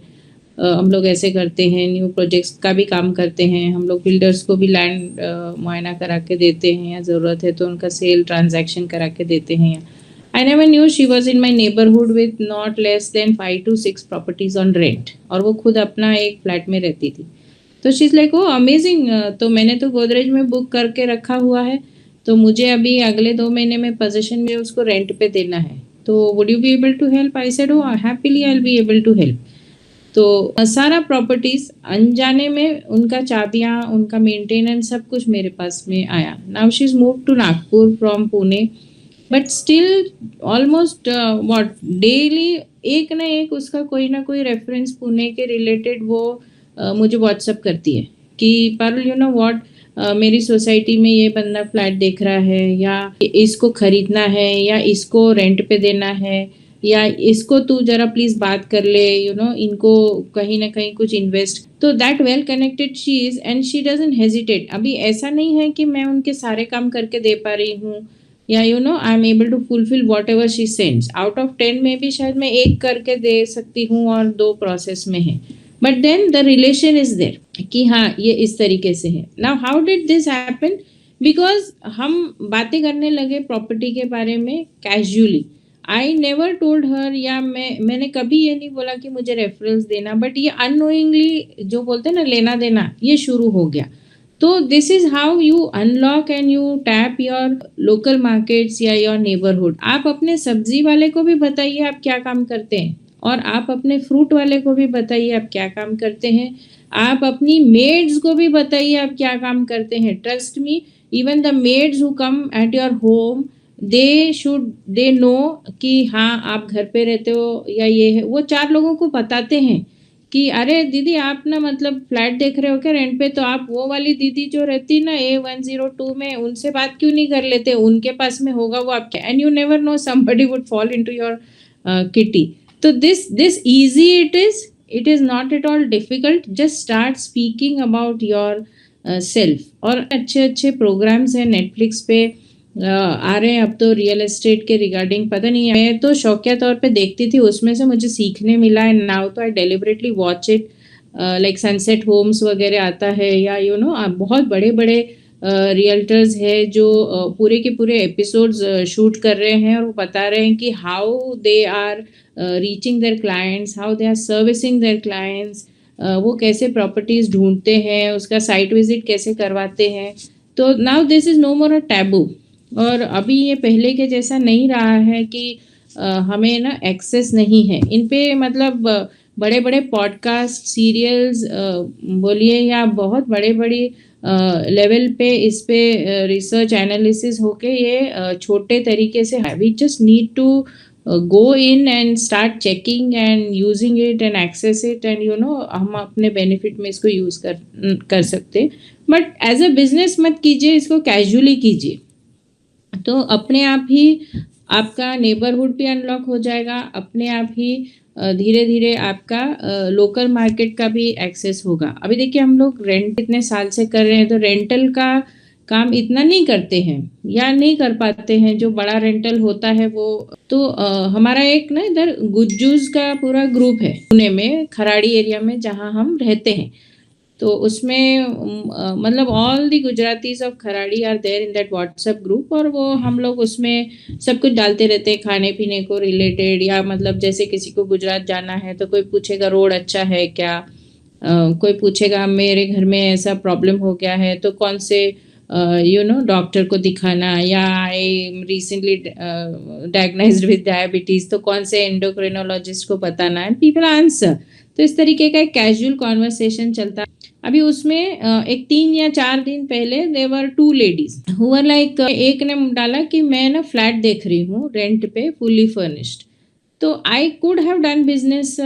हम लोग ऐसे करते हैं, न्यू प्रोजेक्ट्स का भी काम करते हैं, हम लोग बिल्डर्स को भी लैंड मुआयना करा के देते हैं, या ज़रूरत है तो उनका सेल ट्रांजैक्शन करा के देते हैं। I never knew she was in my neighborhood with not less than 5 to 6 properties on rent, और वो खुद अपना एक फ्लैट में रहती थी। तो she is like, oh amazing, तो मैंने तो गोदरेज में बुक करके रखा हुआ है, तो मुझे अभी अगले 2 महीने में पोजीशन में उसको रेंट पे देना है, तो would you be able to help? I said, oh happily I will be able to help. तो सारा प्रॉपर्टीज अनजाने में उनका चाबियाँ, उनका मेंटेनेंस सब कुछ मेरे पास में आया। Now she is move to Nagpur from Pune, but still almost what daily एक ना एक उसका कोई ना कोई रेफरेंस पुणे के रिलेटेड वो मुझे व्हाट्सअप करती है कि पारुल यू नो व्हाट, मेरी सोसाइटी में ये बंदा फ्लैट देख रहा है, या इसको खरीदना है, या इसको रेंट पे देना है, या इसको तू जरा प्लीज बात कर ले, इनको कहीं ना कहीं कुछ इन्वेस्ट। तो that well connected she is, and she doesn't hesitate. अभी ऐसा नहीं है कि मैं उनके सारे काम करके दे पा रही हूँ, या I am able to fulfil whatever she sends. Out of 10 में भी शायद मैं 1 करके दे सकती हूँ और 2 प्रोसेस में है, but then the relation is there कि हाँ ये इस तरीके से है। Now how did this happen? Because हम बातें करने लगे प्रॉपर्टी के बारे में casually. I never told her, या मैंने कभी ये नहीं बोला कि मुझे रेफरेंस देना, बट ये अननोइंगली जो बोलते हैं ना लेना देना, ये शुरू हो गया। तो this is how you unlock and you tap your local markets या योर नेबरहुड। आप अपने सब्जी वाले को भी बताइए आप क्या काम करते हैं, और आप अपने फ्रूट वाले को भी बताइए आप क्या काम करते हैं, आप अपनी मेड्स को भी बताइए आप क्या काम करते हैं। Trust me, even the maids who come at your home, they know कि हाँ आप घर पे रहते हो या ये है। वो 4 लोगों को बताते हैं कि अरे दीदी आप ना मतलब फ्लैट देख रहे हो क्या रेंट पे, तो आप वो वाली दीदी जो रहती ना A102 में, उनसे बात क्यों नहीं कर लेते, उनके पास में होगा वो आपके। And you never know, somebody would fall into your kitty. तो this easy it is not at all difficult. Just start speaking about your self. और अच्छे प्रोग्राम्स हैं नेटफ्लिक्स पे, आ रहे हैं अब तो रियल एस्टेट के रिगार्डिंग। पता नहीं, मैं तो शौकिया तौर पे देखती थी, उसमें से मुझे सीखने मिला है। नाउ तो I deliberately watch it, like sunset homes वगैरह आता है, या बहुत बड़े बड़े रियल्टर्स है जो पूरे के पूरे एपिसोड्स शूट कर रहे हैं, और वो बता रहे हैं कि how they are reaching their clients, how they are servicing their clients, वो कैसे प्रॉपर्टीज ढूंढते हैं, उसका साइट विजिट कैसे करवाते हैं। तो now this is no more a taboo. और अभी ये पहले के जैसा नहीं रहा है कि हमें ना एक्सेस नहीं है इन पे। मतलब बड़े बड़े पॉडकास्ट सीरियल्स बोलिए, या बहुत बड़े बड़ी लेवल पे इस पे रिसर्च एनालिसिस होके ये छोटे तरीके से है। We just need to go in and start checking and using it and access it, and हम अपने बेनिफिट में इसको यूज कर सकते। बट एज अ बिजनेस मत कीजिए, इसको कैजुअली कीजिए, तो अपने आप ही आपका नेबरहुड भी अनलॉक हो जाएगा, अपने आप ही धीरे धीरे आपका लोकल मार्केट का भी एक्सेस होगा। अभी देखिए, हम लोग रेंट इतने साल से कर रहे हैं, तो रेंटल का काम इतना नहीं करते हैं या नहीं कर पाते हैं। जो बड़ा रेंटल होता है वो तो हमारा एक ना इधर गुज्जूज का पूरा ग्रुप है पुणे में, खराड़ी एरिया में जहाँ हम रहते हैं। तो उसमें मतलब all the Gujaratis of Kharadi are there in that WhatsApp group, और वो हम लोग उसमें सब कुछ डालते रहते हैं खाने पीने को रिलेटेड, या मतलब जैसे किसी को गुजरात जाना है तो कोई पूछेगा रोड अच्छा है क्या, कोई पूछेगा मेरे घर में ऐसा प्रॉब्लम हो गया है तो कौन से डॉक्टर को दिखाना, या आई रिसेंटली डायग्नाइज्ड विद डायबिटीज तो कौन से एंडोक्रिनोलॉजिस्ट को बताना, एंड पीपल आंसर। तो इस तरीके का एक कैजुअल कॉन्वर्सेशन चलता है। अभी उसमें एक 3 या 4 दिन पहले देवर 2 लेडीज हु वर लाइक, एक ने डाला कि मैं ना फ्लैट देख रही हूँ रेंट पे फुली फर्निश्ड, तो I could have done business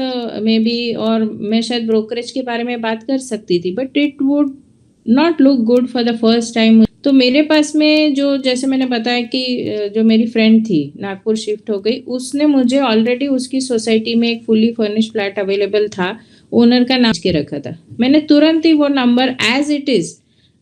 may be, और मैं शायद ब्रोकरेज के बारे में बात कर सकती थी, but it would not look good for the first time. तो मेरे पास में जो, जैसे मैंने बताया कि जो मेरी फ्रेंड थी नागपुर शिफ्ट हो गई, उसने मुझे ऑलरेडी उसकी सोसाइटी में एक फुली फर्निश्ड फ्लैट अवेलेबल था, ओनर का नाम के रखा था। मैंने तुरंत ही वो number as it is,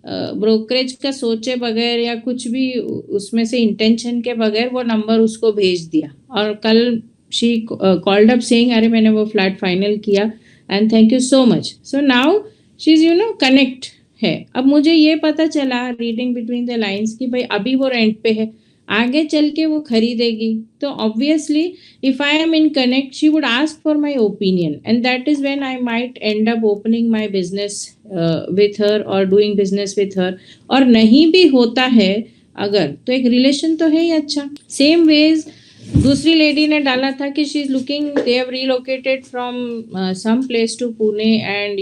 brokerage का सोचे बगैर या कुछ भी उसमें से इंटेंशन के बगैर वो नंबर उसको भेज दिया, और कल शी कॉल्ड अप सेइंग अरे मैंने वो फ्लैट फाइनल किया and thank you so much. So now she is connect है। अब मुझे ये पता चला रीडिंग बिटवीन द लाइंस कि भाई अभी वो रेंट पे है, आगे चल के वो खरीदेगी, तो obviously if I am in connect she would ask for my opinion, and that is when I might and up opening my business with her और डूइंग बिजनेस विथ हर। और नहीं भी होता है अगर, तो एक रिलेशन तो है ही अच्छा। सेम वेज दूसरी लेडी ने डाला था कि she is looking, they have relocated from some place to Pune, and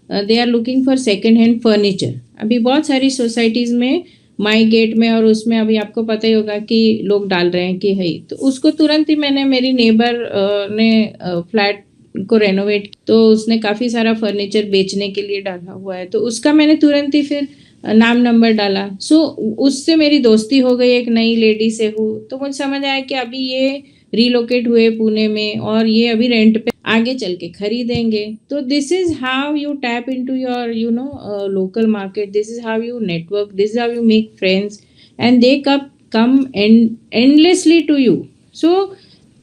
they are looking for second hand furniture. अभी बहुत सारी सोसाइटीज़ में, माई गेट में और उसमें अभी आपको पता ही होगा कि लोग डाल रहे हैं कि है, तो उसको तुरंत ही मैंने, मेरी नेबर ने फ्लैट को रेनोवेट, तो उसने काफ़ी सारा फर्नीचर बेचने के लिए डाला हुआ है, तो उसका मैंने तुरंत ही फिर नाम नंबर डाला। सो उससे मेरी दोस्ती हो गई, एक नई लेडी से हूँ, तो मुझे समझ आया कि अभी ये रिलोकेट हुए पुणे में और ये अभी रेंट पे आगे चल के खरीदेंगे। तो this is how you tap into your local market, this is how you network, this is how you make friends, and they come endlessly to you. So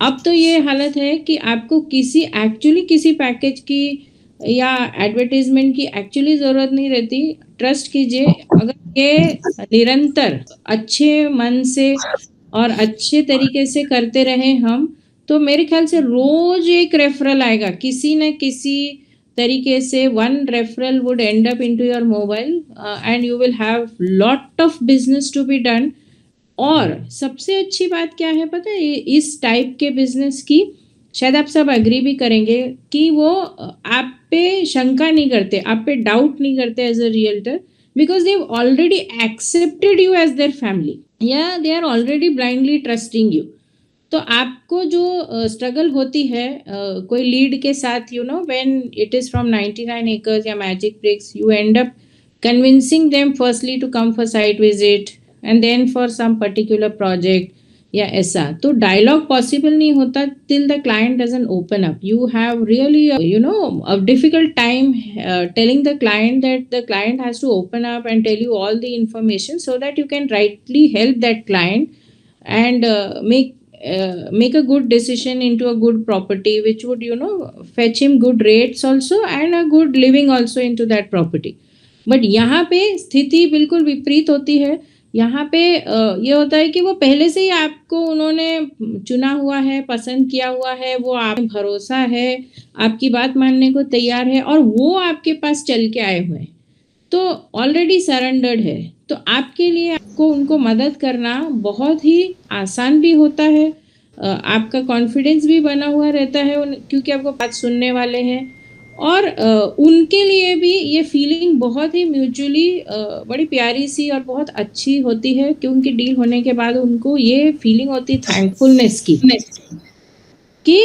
अब तो ये हालत है कि आपको किसी पैकेज की या एडवर्टीजमेंट की एक्चुअली ज़रूरत नहीं रहती। ट्रस्ट कीजिए, अगर ये निरंतर अच्छे मन से और अच्छे तरीके से करते रहे हम, तो मेरे ख्याल से रोज एक रेफरल आएगा किसी न किसी तरीके से। 1 referral would end up into your mobile and you will have lot of business to be done. और सबसे अच्छी बात क्या है पता है इस टाइप के बिजनेस की, शायद आप सब एग्री भी करेंगे कि वो आप पे शंका नहीं करते, आप पे डाउट नहीं करते as a realtor, because they have already accepted you as their family, या they are already blindly trusting you. तो आपको जो स्ट्रगल होती है कोई लीड के साथ, when it is from 99 acres या Magic Bricks, you end up convincing them firstly to come for site visit, and then for some particular project, या ऐसा, तो डायलॉग पॉसिबल नहीं होता till the client doesn't open up. You have really a difficult time telling the client that the client has to open up and tell you all the information so that you can rightly help that client and make a good decision into a good property which would fetch him good rates also and a good living also into that property. But यहाँ पे स्थिति बिल्कुल विपरीत होती है. यहाँ पे ये होता है कि वो पहले से ही आपको उन्होंने चुना हुआ है, पसंद किया हुआ है, वो आप भरोसा है, आपकी बात मानने को तैयार है और वो आपके पास चल के आए हुए हैं, तो ऑलरेडी सरेंडर्ड है. तो आपके लिए आपको उनको मदद करना बहुत ही आसान भी होता है. आपका कॉन्फिडेंस भी बना हुआ रहता है क्योंकि आपको बात सुनने वाले हैं और उनके लिए भी ये फीलिंग बहुत ही म्यूचुअली बड़ी प्यारी सी और बहुत अच्छी होती है क्योंकि डील होने के बाद उनको ये फीलिंग होती है थैंकफुलनेस की कि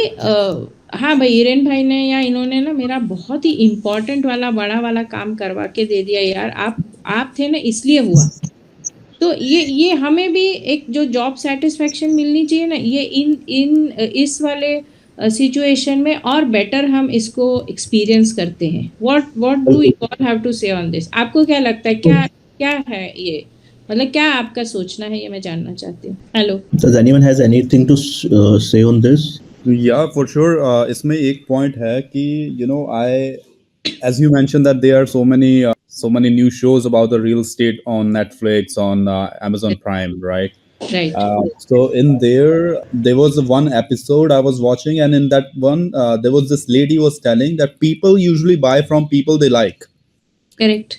हाँ भाई हिरेन भाई ने या इन्होंने ना मेरा बहुत ही इम्पोर्टेंट वाला बड़ा वाला काम करवा के दे दिया यार, आप थे ना इसलिए हुआ. तो ये हमें भी एक जो जॉब सेटिस्फेक्शन मिलनी चाहिए ना, ये इस वाले सिचुएशन में और बेटर हम इसको एक्सपीरियंस करते हैं. What do you all have to say on this? आपको क्या लगता है, क्या है ये, मतलब क्या आपका सोचना है, ये मैं जानना चाहती हूँ. Hello, Does anyone has anything to say on this? Yeah, for sure. इसमें एक point है कि as you mentioned that there are so many new shows about the real estate on Netflix, on Amazon Prime, right? Right. So in there was one episode I was watching, and in that one there was this lady was telling that people usually buy from people they like. Correct.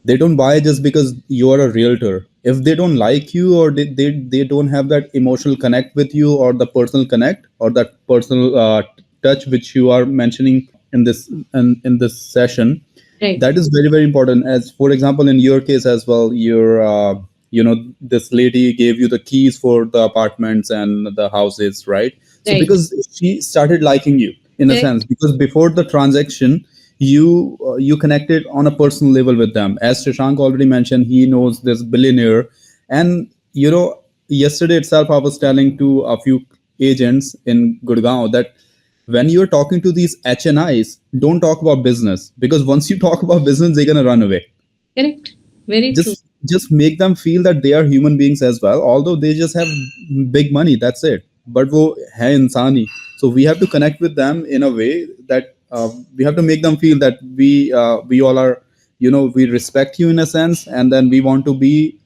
They don't buy just because you are a realtor. If they don't like you or they don't have that emotional connect with you or the personal connect or that personal touch which you are mentioning in this session, Right. that is very, very important. As for example, in your case as well, your this lady gave you the keys for the apartments and the houses, right? So Right. because she started liking you in a Correct. sense, because before the transaction you connected on a personal level with them. As Shashank already mentioned, he knows this billionaire, and yesterday itself I was telling to a few agents in Gurgaon that when you're talking to these HNIs, don't talk about business, because once you talk about business, they're gonna run away. Correct. Very true. Just make them feel that they are human beings as well, although they just have big money, that's it. But wo hai insani, so we have to connect with them in a way that we have to make them feel that we all are, we respect you in a sense, and then we want to be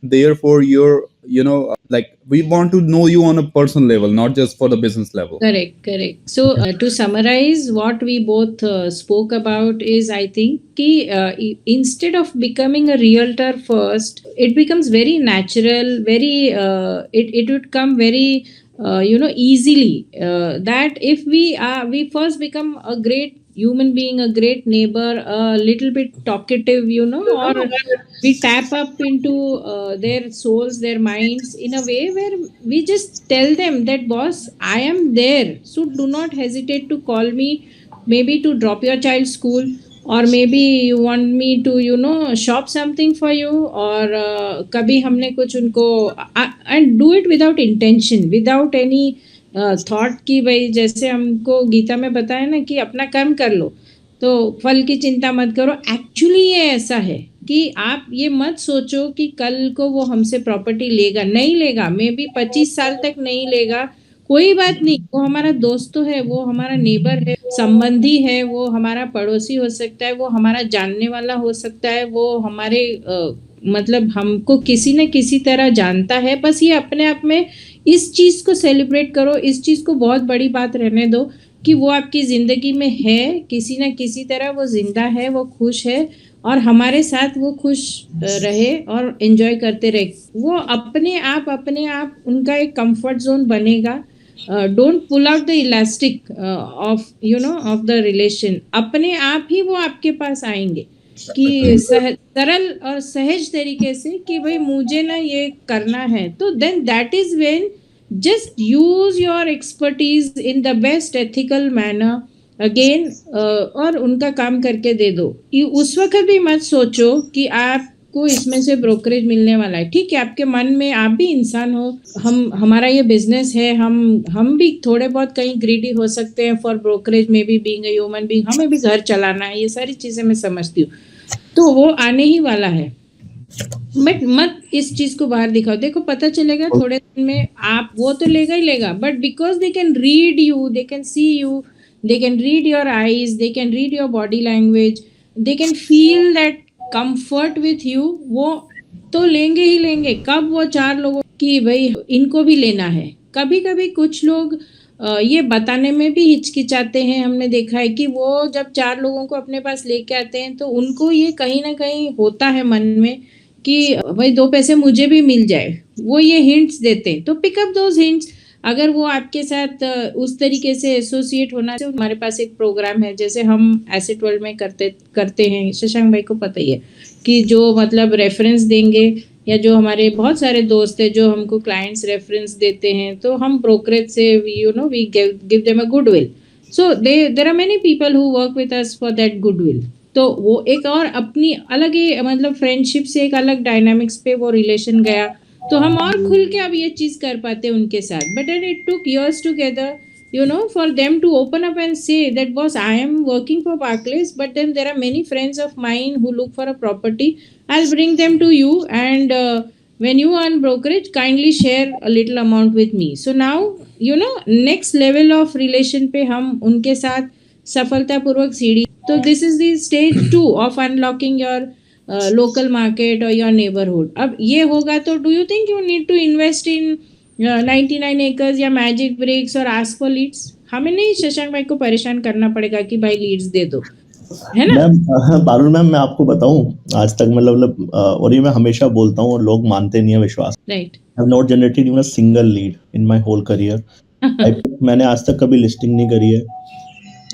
there for your, like we want to know you on a personal level, not just for the business level. Correct. So to summarize what we both spoke about is, I think कि instead of becoming a realtor first, it becomes very natural, very it would come very easily that if we first become a great human being, a great neighbor, a little bit talkative, or we tap up into their souls, their minds in a way where we just tell them that, boss, I am there, so do not hesitate to call me, maybe to drop your child's school, or maybe you want me to shop something for you, or कभी हमने कुछ उनको, and do it without intention, without any thought की भाई जैसे हमको गीता में बताया ना कि अपना कर्म कर लो तो फल की चिंता मत करो. एक्चुअली ये ऐसा है कि आप ये मत सोचो कि कल को वो हमसे प्रॉपर्टी लेगा, नहीं लेगा, मे बी 25 साल तक नहीं लेगा, कोई बात नहीं, वो हमारा दोस्त तो है, वो हमारा नेबर है, संबंधी है, वो हमारा पड़ोसी हो सकता है, वो हमारा जानने वाला हो सकता है, वो हमारे मतलब हमको किसी न किसी तरह जानता है. बस ये अपने आप में इस चीज़ को सेलिब्रेट करो, इस चीज़ को बहुत बड़ी बात रहने दो कि वो आपकी ज़िंदगी में है, किसी न किसी तरह वो जिंदा है, वो खुश है और हमारे साथ वो खुश रहे और एंजॉय करते रहे. वो अपने आप उनका एक कंफर्ट जोन बनेगा. Don't pull out the elastic of the relation. अपने आप ही वो आपके पास आएंगे कि सरल और सहज तरीके से कि भाई मुझे ना ये करना है. तो then that is when just use your expertise in the best ethical manner again और उनका काम करके दे दो. उस वक्त भी मत सोचो कि आप आपको इसमें से ब्रोकरेज मिलने वाला है। ठीक है, आपके मन में, आप भी इंसान हो, हमारा ये बिजनेस है, हम भी थोड़े बहुत कहीं ग्रीडी हो सकते हैं फॉर ब्रोकरेज में भी, बीइंग अ ह्यूमन बीइंग, हमें भी घर चलाना है, ये सारी चीजें मैं समझती हूँ, तो वो आने ही वाला है। बट मत इस चीज को बाहर दिखाओ। देखो पता चलेगा थोड़े दिन में, आप वो तो लेगा ही लेगा, but because they can read you, they can see you, they can read your eyes, they can read your body language, they can feel that comfort with you, वो तो लेंगे ही लेंगे। कब वो 4 लोगों की भाई इनको भी लेना है। कभी कभी कुछ लोग ये बताने में भी हिचकिचाते हैं। हमने देखा है कि वो जब 4 लोगों को अपने पास लेके आते हैं तो उनको ये कहीं ना कहीं होता है मन में कि भाई 2 पैसे मुझे भी मिल जाए, वो ये हिंट्स देते हैं। तो पिकअप दोज हिंट्स। अगर वो आपके साथ उस तरीके से एसोसिएट होना, हमारे पास एक प्रोग्राम है जैसे हम एसेट वर्ल्ड में करते हैं, शशांक भाई को पता ही है कि जो मतलब रेफरेंस देंगे, या जो हमारे बहुत सारे दोस्त हैं जो हमको क्लाइंट्स रेफरेंस देते हैं, तो हम ब्रोकरेज से we give them a goodwill. So there are many people who work with us for that goodwill. तो वो एक और अपनी अलग ही मतलब फ्रेंडशिप से एक अलग डायनामिक्स पे वो रिलेशन गया, तो हम और खुल के अब ये चीज कर पाते उनके साथ। But and it took years together, for them to open up and say that boss, I am working for Barclays, but then there are many friends of mine who look for a property, I'll bring them to you, and when you earn brokerage, kindly share a little amount with me. So now next level of relation पे हम उनके साथ सफलतापूर्वक सीढ़ी। तो this is the stage 2 of unlocking your local market or your neighborhood. अब ये होगा तो do you think you need to invest in 99 acres या मैजिक ब्रेक्स और आस्क फॉर लीड्स? हमें नहीं शशांक भाई को परेशान करना पड़ेगा कि भाई लीड्स दे दो, है ना? मैम, पारुल मैम, मैं आपको बताऊं, आज तक मतलब और ये मैं हमेशा बोलता हूँ और लोग मानते नहीं है विश्वास। Right. I have not generated even a single lead in my whole career. मैंने आज तक कभी लिस्टिंग नहीं करी है।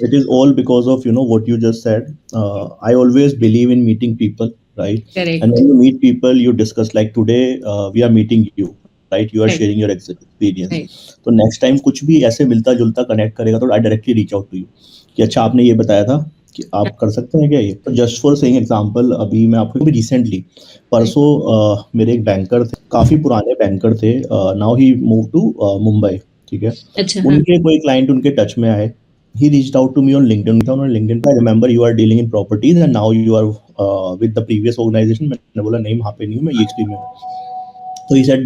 It is all because of what you just said. I always believe in meeting people, right? Correct. And when you meet people, you discuss, like today we are meeting you, right? You are Right. sharing your experience. Right. तो next time कुछ भी ऐसे मिलता जुलता connect करेगा तो I directly reach out to you कि अच्छा आपने ये बताया था कि आप कर सकते हैं क्या ये। तो जस्ट फॉर सेइंग एग्जांपल, अभी मैं आपको रिसेंटली परसों मेरे एक बैंकर थे, काफी पुराने बैंकर थे, now he move to Mumbai, ठीक है। अच्छा। उनके कोई क्लाइंट उनके टच में आए, he reached out to me on LinkedIn. On LinkedIn, I remember you are dealing in properties and now you are with the previous organization. मैंने बोला नहीं, वहाँ पे नहीं हूँ मैं, EXP में हूँ। तो he said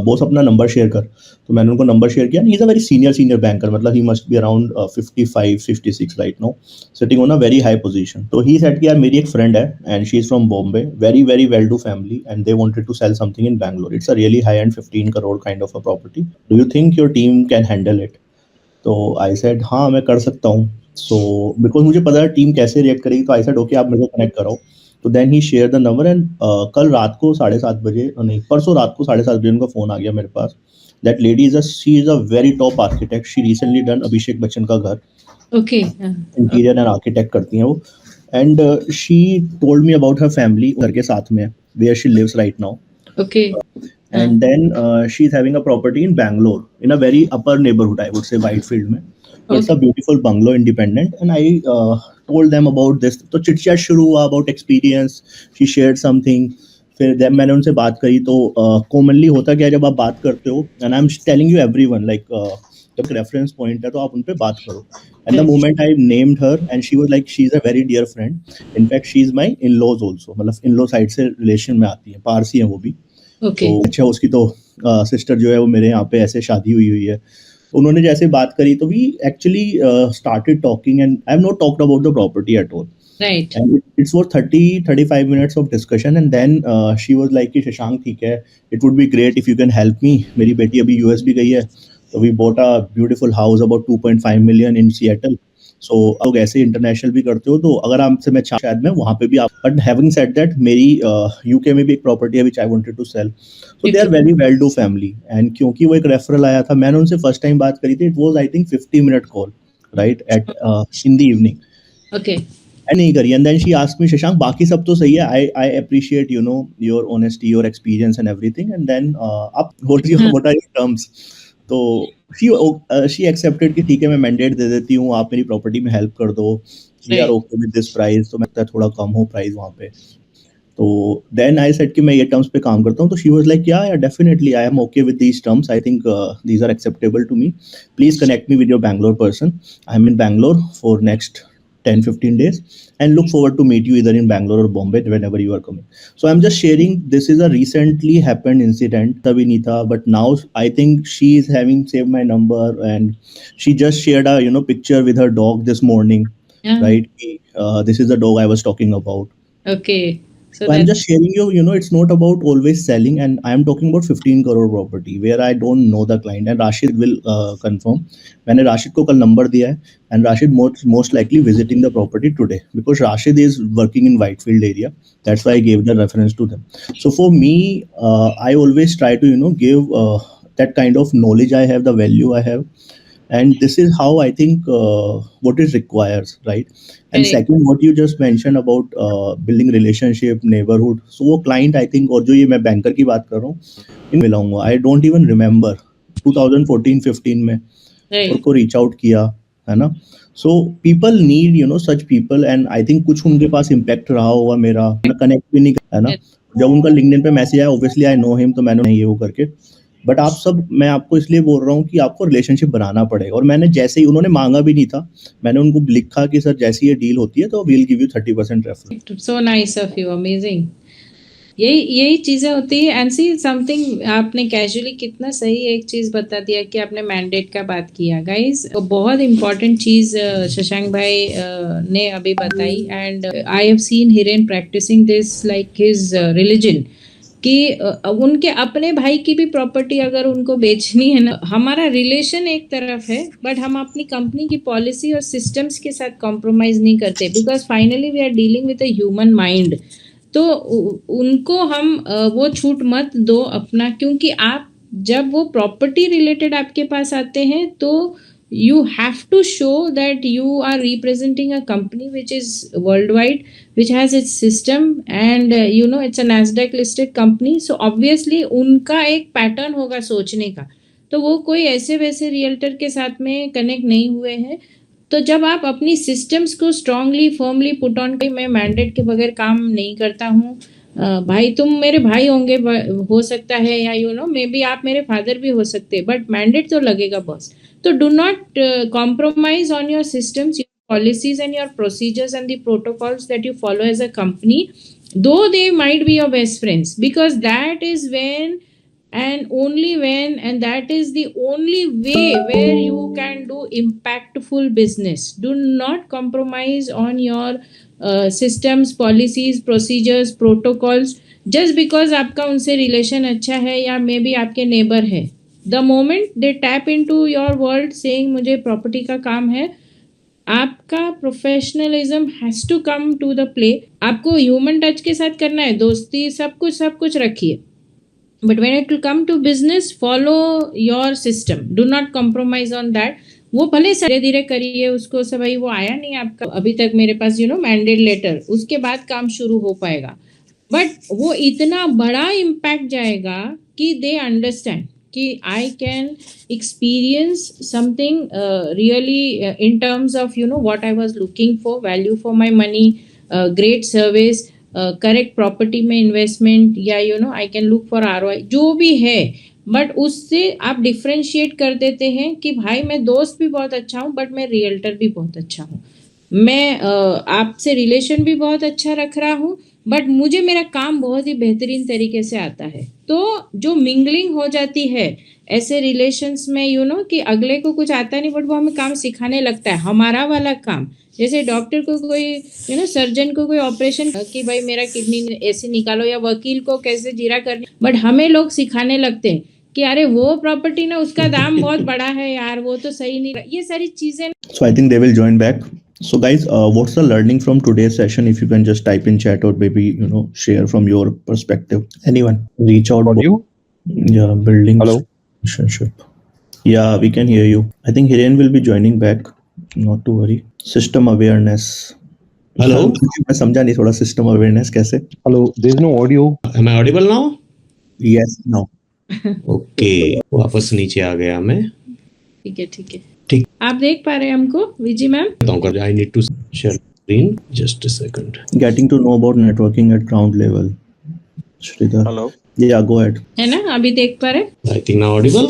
बॉस अपना नंबर शेयर कर। तो मैंने उनको नंबर शेयर किया। He is a very senior banker, मतलब he must be around 55-56 right now, sitting on a very high position. तो he said कि यार मेरी एक friend है and she is from Bombay, very well-to family, and they wanted to sell something in Bangalore. It's a really high-end 15 crore kind of a property. Do you think your team can handle it? तो I said हाँ मैं कर सकता हूँ। So because मुझे पता है team कैसे रिएक्ट करेगी, तो आई सेड ओके आप मेरे को कनेक्ट कराओ। तो then he share the number and कल रात को 7:30 बजे, नहीं परसों रात को 7:30 बजे उनका फोन आ गया मेरे पास। That lady she is a very top architect. She recently done Abhishek Bachchan का घर, ओके, इंटीरियर एंड आर्किटेक्ट करती हैं वो। And she told me about her family, घर के साथ में where she lives right now. Okay. And then she's having a property in Bangalore in a very upper neighborhood, I would say Whitefield में. So it's a beautiful bungalow, independent, and I told them about this. तो chit chat शुरू हुआ about experience. She shared something. फिर जब मैंने उनसे बात करी तो commonly होता क्या जब आप बात करते हो, and I'm telling you everyone, like जब reference point है तो आप उन पे बात करो. And the moment I named her, and she was like, she's a very dear friend. In fact, she's my in-laws also. मतलब in-law side से relation में आती है, पारसी है वो भी। ओके। तो अच्छा उसकी तो सिस्टर जो है वो मेरे यहाँ पे ऐसे शादी हुई है। उन्होंने जैसे बात करी तो we actually started talking and I have not talked about the property at all. Right. And it's for 30-35 minutes of discussion and then she was like कि शशांक ठीक है, it would be great if you can help me. मेरी बेटी अभी US भी गई है, तो we bought a beautiful house about 2.5 million in Seattle. So लोग ऐसे इंटरनेशनल भी करते हो, तो अगर आपसे मैं शायद मैं वहाँ पे भी आप, बट हैविंग सेड दैट मेरी यूके में भी एक प्रॉपर्टी है which I wanted to sell. So they are very well do family. And क्योंकि वो एक रेफरल आया था, मैंने उनसे फर्स्ट टाइम बात करी थी, it was I think 50 minute call right at in the evening. Okay. नहीं करी and then she asked me Shashank बाकी सब तो सही है, I appreciate your honesty, your experience and everything, and then आप व्हाट आर योर टर्म्स। तो she accepted कि ठीक है मैं मैंडेट दे देती हूँ, आप मेरी प्रॉपर्टी में हेल्प कर दो, we are okay with this price. तो मैं थोड़ा कम हो प्राइस वहाँ पे। तो देन आई सेड कि मैं ये टर्म्स पे काम करता हूँ, तो she was like yeah definitely I am okay with these terms, I think these are acceptable to me, please connect me with your Bangalore person, I am in Bangalore for next 10-15 days and look forward to meet you either in Bangalore or Bombay whenever you are coming. So I'm just sharing, this is a recently happened incident, Vinitha, but now I think she is having saved my number and she just shared a picture with her dog this morning. Yeah. Right, this is the dog I was talking about. Okay. So I'm just sharing it's not about always selling, and I am talking about 15 crore property where I don't know the client, and Rashid will confirm. मैंने राशिद को कल number दिया है, and Rashid most likely visiting the property today because Rashid is working in Whitefield area. That's why I gave the reference to them. So for me, I always try to give that kind of knowledge I have, the value I have, and this is how I think what it requires, right? And Correct. second, what you just mentioned about building relationship, neighborhood. So वो client I think, और जो ये मैं banker की बात कर रहा हूँ, मिलाऊंगा. I don't even remember 2014-15 में right. उनको reach out किया, है ना? So people need such people, and I think कुछ उनके पास impact रहा होगा मेरा, connect भी नहीं, है ना? जब उनका LinkedIn पे मैसेज आया, obviously I know him, तो मैंने ये वो करके, बट आप सब, मैं आपको इसलिए बोल रहा हूँ कि आपको रिलेशनशिप बनाना पड़ेगा. और मैंने जैसे ही, उन्होंने मांगा भी नहीं था, मैंने उनको लिखा कि सर जैसी ये डील होती है तो we'll give you 30% referral. So nice of you, amazing. यही चीजें होती है. एंड सी समथिंग, आपने कैजुअली कितना सही एक चीज बता दिया कि आपने मैंडेट का बात किया. गाइस, बहुत इंपॉर्टेंट चीज शशांक भाई ने अभी बताई, and I have seen Hiren practising this like his religion, कि उनके अपने भाई की भी प्रॉपर्टी अगर उनको बेचनी है ना, हमारा रिलेशन एक तरफ है, बट हम अपनी कंपनी की पॉलिसी और सिस्टम्स के साथ कॉम्प्रोमाइज नहीं करते, because finally we are dealing with a human mind. तो उनको हम वो छूट मत दो अपना, क्योंकि आप जब वो प्रॉपर्टी रिलेटेड आपके पास आते हैं तो you have to show that you are representing a company which is worldwide, which has its system, and it's a NASDAQ listed company. So obviously उनका एक पैटर्न होगा सोचने का, तो वो कोई ऐसे वैसे रियल्टर के साथ में कनेक्ट नहीं हुए हैं. तो जब आप अपनी सिस्टम्स को स्ट्रांगली फर्मली पुट ऑन, मैं मैंडेट के बगैर काम नहीं करता हूँ, भाई तुम मेरे भाई होंगे, हो सकता है, या मे बी आप मेरे फादर भी हो सकते हैं, बट मैंडेट तो लगेगा boss. So do not compromise on your systems, your policies and your procedures and the protocols that you follow as a company, though they might be your best friends, because that is when and only when, and that is the only way where you can do impactful business. Do not compromise on your systems, policies, procedures, protocols just because आपका उनसे relation अच्छा है या may be आपके neighbor है. The moment they tap into your world saying मुझे property का काम है, आपका professionalism has to come to the play. आपको ह्यूमन टच के साथ करना है, दोस्ती सब कुछ रखिए, but when it will come to business, follow your system, do not compromise on that. वो भले धीरे धीरे करिए उसको, सब भाई वो आया नहीं आपका अभी तक मेरे पास मैंडेट लेटर, उसके बाद काम शुरू हो पाएगा, बट वो इतना बड़ा इम्पैक्ट जाएगा कि दे अंडरस्टैंड कि I can experience something really in terms of what I was looking for, value for my money, great service, correct property में investment, या I can look for ROI, जो भी है. बट उससे आप डिफ्रेंशिएट कर देते हैं कि भाई मैं दोस्त भी बहुत अच्छा हूँ, बट मैं रियल्टर भी बहुत अच्छा हूँ, मैं आपसे रिलेशन भी बहुत अच्छा रख रहा हूँ, बट मुझे मेरा काम बहुत ही बेहतरीन तरीके से आता है. तो जो मिंगलिंग हो जाती है ऐसे रिलेशंस में कि अगले को कुछ आता नहीं, बट वो हमें काम सिखाने लगता है, हमारा वाला काम. जैसे डॉक्टर को कोई सर्जन को कोई ऑपरेशन कि भाई मेरा किडनी ऐसे निकालो, या वकील को कैसे जीरा करनी, बट हमें लोग सिखाने लगते हैं कि अरे वो प्रॉपर्टी ना उसका दाम बहुत बड़ा है यार, वो तो सही नहीं. ये सारी चीजें. So I think they will join back. So guys, what's the learning from today's session? If you can just type in chat or maybe share from your perspective. Anyone reach out. Audio? Yeah, building Hello? relationship. Yeah, we can hear you. I think Hiren will be joining back. Not to worry. System awareness. Hello? मैं समझा नहीं थोड़ा system awareness कैसे? Hello, there's no audio. Am I audible now? Yes, no. Okay, वापस नीचे आ गया मैं. ठीक है ठीक. आप देख पा रहे हैं हमको विजी मैम? बताऊंगा, I need to share Just a second. Getting to know about networking at ground level. Sridhar. Hello. Yeah, go ahead. है ना, अभी देख पा रहे? I think now audible.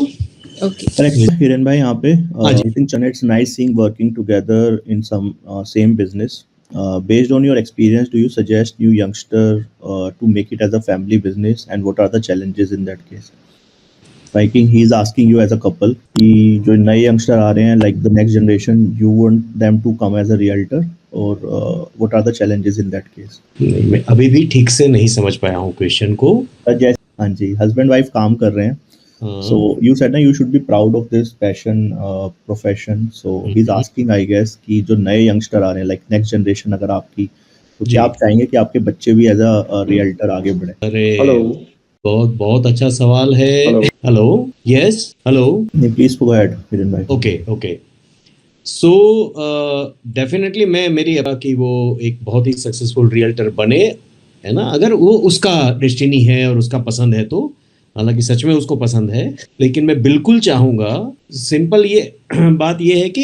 Okay. Correct. Hiren bhai, यहाँ पे हाँ जी. I think Chana, it's nice seeing working together in some same business. Based on your experience, do you suggest new youngster to make it as a family business, and what are the challenges in that case? Like he's asking you as a couple कि जो नए youngster आ रहे हैं, like the next generation, you want them to come as a realtor, or what are the challenges in that case? नहीं, मैं अभी भी ठीक से नहीं समझ पाया हूँ क्वेश्चन को. जैसे हाँ जी, हस्बैंड वाइफ काम कर रहे हैं. So you said ना you should be proud of this passion profession. So he's asking, I guess, कि जो नए youngster आ रहे हैं, like next generation अगर आपकी, तो क्या आप चाहेंगे कि आपके बच्चे भी as a realtor आगे बढ़े? अरे Hello. बहुत अच्छा सवाल है. Hello. Yes. Hello. Please go ahead Hiren भाई. ओके. सो डेफिनेटली मेरी कि वो एक बहुत ही सक्सेसफुल रियल्टर बने, है ना, अगर वो उसका डेस्टिनी है और उसका पसंद है तो. हालांकि सच में उसको पसंद है, लेकिन मैं बिल्कुल चाहूँगा, सिंपल ये बात ये है कि,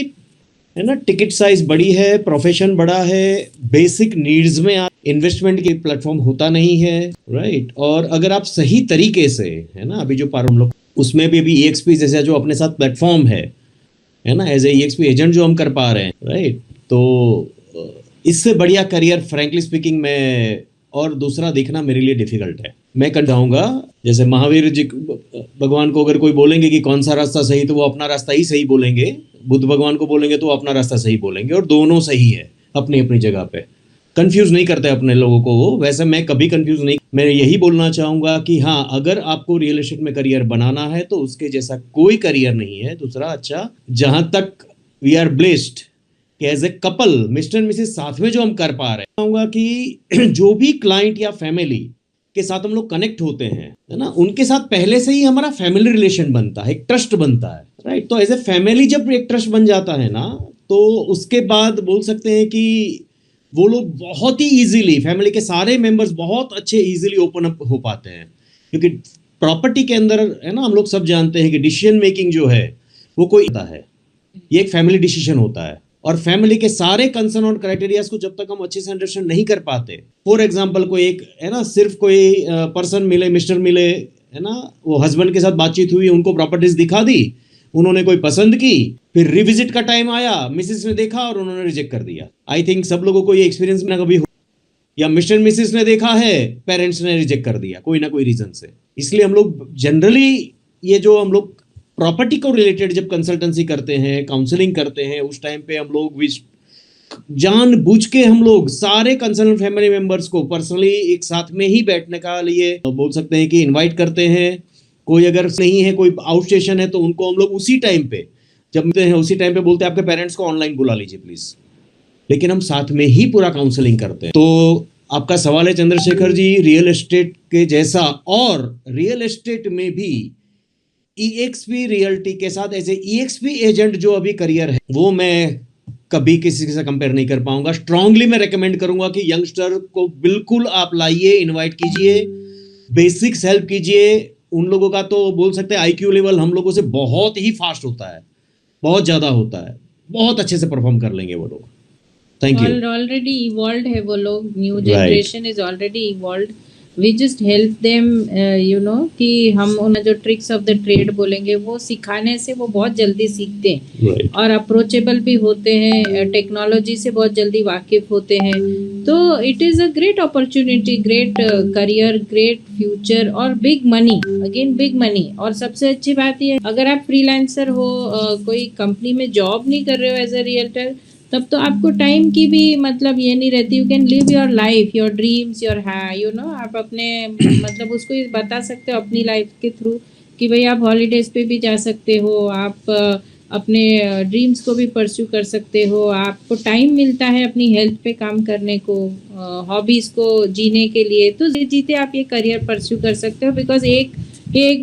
है ना, टिकट साइज बड़ी है, प्रोफेशन बड़ा है, बेसिक नीड्स में इन्वेस्टमेंट की प्लेटफॉर्म होता नहीं है, राइट. और अगर आप सही तरीके से, है ना, अभी जो हम लोग उसमें भी अभी EXP जैसा जो अपने साथ प्लेटफॉर्म है ना, एज ए EXP एजेंट जो हम कर पा रहे हैं, राइट. तो इससे बढ़िया करियर फ्रैंकली स्पीकिंग में और दूसरा देखना मेरे लिए डिफिकल्ट है. मैं कहूँगा जैसे महावीर जी भगवान को अगर कोई बोलेंगे कि कौन सा रास्ता सही, तो वो अपना रास्ता ही सही बोलेंगे. बुद्ध भगवान को बोलेंगे तो वो अपना रास्ता सही बोलेंगे, और दोनों सही है अपनी अपनी जगह पे. कंफ्यूज नहीं करते अपने लोगों को वो. वैसे मैं कभी कंफ्यूज नहीं. मैं यही बोलना चाहूँगा कि हाँ, अगर आपको रियल एस्टेट में करियर बनाना है तो उसके जैसा कोई करियर नहीं है दूसरा. अच्छा, जहाँ तक वी आर ब्लेस्ड कि as a couple Mr and Mrs साथ में जो हम कर पा रहे हैं, कहूँगा कि जो भी क्लाइंट या फैमिली के साथ हम लोग कनेक्ट होते हैं, है ना, उनके साथ पहले से ही हमारा फैमिली रिलेशन बनता है, एक ट्रस्ट बनता है, राइट. तो एज ए फैमिली जब एक ट्रस्ट बन जाता है ना, तो उसके बाद बोल सकते हैं कि वो लोग बहुत ही इजीली, फैमिली के सारे मेंबर्स बहुत अच्छे इजीली ओपन अप हो पाते हैं. क्योंकि प्रॉपर्टी के अंदर, है ना, हम लोग सब जानते हैं कि डिसीजन मेकिंग जो है वो कोई होता है, ये एक फैमिली डिसीजन होता है. और फैमिली के सारे कंसर्न और क्राइटेरियाज को जब तक हम अच्छे से अंडरस्टैंड नहीं कर पाते, फॉर एग्जांपल कोई एक, है ना, सिर्फ कोई पर्सन मिले, मिस्टर मिले, है ना, वो हस्बैंड के साथ बातचीत हुई, उनको प्रॉपर्टीज दिखा दी, उन्होंने कोई पसंद की, फिर रिविजिट का टाइम आया, मिसेस ने देखा और उन्होंने रिजेक्ट कर दिया. आई थिंक सब लोगों को ये एक्सपीरियंस ना कभी हो, या मिस्टर मिसेस ने देखा है, पेरेंट्स ने रिजेक्ट कर दिया कोई ना कोई रीजन से. इसलिए हम लोग जनरली ये जो हम लोग प्रॉपर्टी को रिलेटेड जब कंसल्टेंसी करते हैं, काउंसलिंग करते हैं, उस टाइम पे हम लोग जानबूझ के हम लोग सारे कंसर्न फैमिली मेंबर्स को पर्सनली एक साथ में ही बैठने का लिए बोल सकते हैं कि इनवाइट करते हैं. कोई अगर नहीं है, कोई आउट स्टेशन है, तो उनको हम लोग उसी टाइम पे जब मिलते हैं उसी टाइम पे बोलते हैं आपके पेरेंट्स को ऑनलाइन बुला लीजिए प्लीज. लेकिन हम साथ में ही पूरा काउंसलिंग करते हैं. तो आपका सवाल है चंद्रशेखर जी, रियल एस्टेट के जैसा, और रियल एस्टेट में भी EXP रियल्टी के साथ एज ए EXP एजेंट जो अभी करियर है, वो मैं कभी किसी से कंपेयर नहीं कर पाऊंगा. स्ट्रांगली मैं रेकमेंड करूंगा कि यंगस्टर को बिल्कुल आप लाइए, इनवाइट कीजिए, बेसिक्स हेल्प कीजिए. उन लोगों का तो बोल सकते हैं IQ लेवल हम लोगों से बहुत ही फास्ट होता है, बहुत ज्यादा होता है, बहुत अच्छे से परफॉर्म कर लेंगे वो लोग. Thank you. ऑलरेडी इवॉल्व्ड है वो लोग, new generation is already evolved. We just help them, you know, कि हम उन्हें जो ट्रिक्स ऑफ द ट्रेड बोलेंगे वो सिखाने से वो बहुत जल्दी सीखते हैं, और अप्रोचेबल भी होते हैं, टेक्नोलॉजी से बहुत जल्दी वाकिफ होते हैं. तो it is a great opportunity, great career, great future, और big money, again big money. और सबसे अच्छी बात ये, अगर आप फ्रीलांसर हो, कोई कंपनी में जॉब नहीं कर रहे हो एज अ रियल्टर, तब तो आपको टाइम की भी मतलब ये नहीं रहती. You can live your life, your dreams, your you know, आप अपने मतलब उसको बता सकते हो अपनी लाइफ के थ्रू कि भाई आप हॉलीडेज पे भी जा सकते हो, आप अपने ड्रीम्स को भी परस्यू कर सकते हो, आपको टाइम मिलता है अपनी हेल्थ पे काम करने को, हॉबीज़ को जीने के लिए. तो जीते आप ये करियर परस्यू कर सकते हो, बिकॉज एक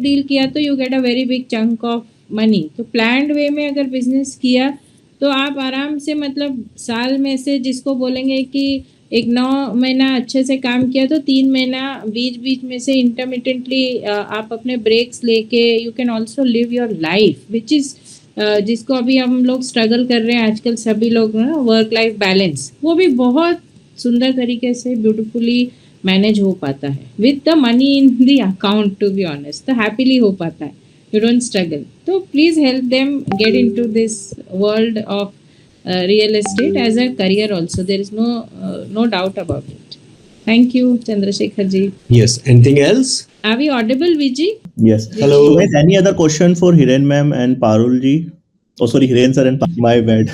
डील किया तो you get a very big chunk of money. तो प्लान्ड वे में अगर बिजनेस किया तो आप आराम से, मतलब साल में से जिसको बोलेंगे कि एक 9 महीना अच्छे से काम किया, तो 3 महीना बीच बीच में से इंटरमिटेंटली आप अपने ब्रेक्स लेके you can also live your life, which is जिसको अभी हम लोग स्ट्रगल कर रहे हैं आजकल सभी लोग ना, वर्क लाइफ बैलेंस, वो भी बहुत सुंदर तरीके से ब्यूटीफुली मैनेज हो पाता है with the money in the account, to be honest, तो हैप्पीली हो पाता है, यू डोंट स्ट्रगल. तो please help them get into this world of real estate as a career also. There is no doubt about it. Thank you, Chandrasekhar ji. Yes. Anything else? Are we audible, Viji? Yes. Hello. So guys, any other question for Hiren ma'am and Parul ji? Oh sorry, Hiren sir and my bad.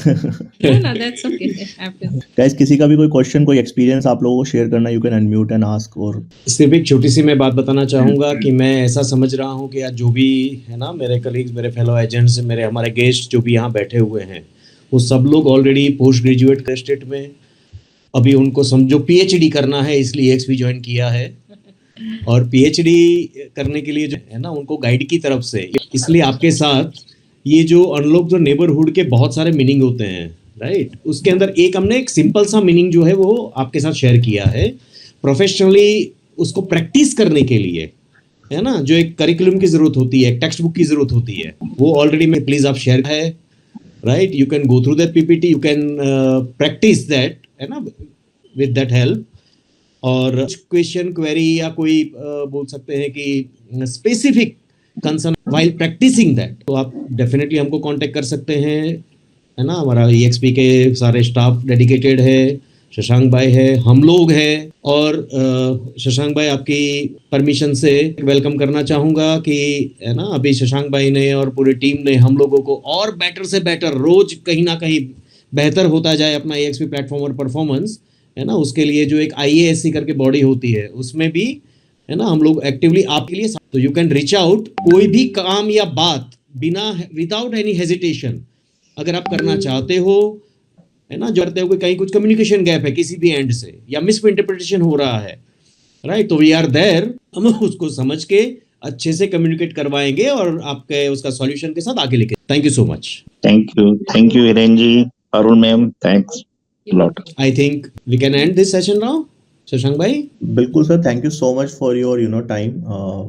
No, that's okay. Happens. Guys, किसी का भी कोई question, कोई experience आप लोगों को share करना, you can unmute and ask. और सिर्फ एक छोटी सी मैं बात बताना चाहूँगा कि मैं ऐसा समझ रहा हूँ कि आज जो भी है ना, मेरे कलीग्स, मेरे फेलो एजेंट्स, मेरे हमारे गेस्ट जो भी यहाँ बैठे हुए हैं, वो सब लोग ऑलरेडी पोस्ट ग्रेजुएट स्टेट में, अभी उनको समझो पीएचडी करना है, इसलिए एक्सपी ज्वाइन किया है. और पीएचडी करने के लिए जो है ना, उनको गाइड की तरफ से, इसलिए आपके साथ ये जो अनलॉक जो नेबरहुड के बहुत सारे मीनिंग होते हैं, राइट, उसके अंदर एक हमने एक सिंपल सा मीनिंग जो है वो आपके साथ शेयर किया है. प्रोफेशनली उसको प्रैक्टिस करने के लिए है ना, जो एक करिकुलम की जरूरत होती है, एक टेक्स्ट बुक की जरूरत होती है, वो ऑलरेडी में प्लीज आप शेयर है, right, you can go through that PPT, you can practice that, है ना, with that help. और क्वेश्चन, क्वेरी या कोई बोल सकते हैं कि specific concern while practicing that, तो आप डेफिनेटली हमको कांटेक्ट कर सकते हैं, है ना. हमारा EXP के सारे स्टाफ डेडिकेटेड है, शशांक भाई है, हम लोग हैं. और शशांक भाई, आपकी परमिशन से वेलकम करना चाहूँगा कि है ना, अभी शशांक भाई ने और पूरी टीम ने हम लोगों को और बेटर से बेटर, रोज कहीं ना कहीं बेहतर होता जाए अपना EXP प्लेटफॉर्म और परफॉर्मेंस, है ना. उसके लिए जो एक IASC करके बॉडी होती है, उसमें भी है ना हम लोग एक्टिवली आपके लिए, तो यू कैन रीच आउट. कोई भी काम या बात बिना, विदाउट एनी हेजिटेशन अगर आप करना चाहते हो, है ना, जो करते हो कि कहीं कुछ कम्युनिकेशन गैप है किसी भी एंड से, या मिस इंटरप्रिटेशन हो रहा है, राइट, तो वी आर देयर. हम उसको समझ के अच्छे से कम्युनिकेट करवाएंगे और आपके उसका सॉल्यूशन के साथ आगे लेके. Thank you so much. Thank you Hiren ji, Arun ma'am, thanks lot. I think we can end this session now. Shashank भाई. बिल्कुल sir, thank you so much for your time,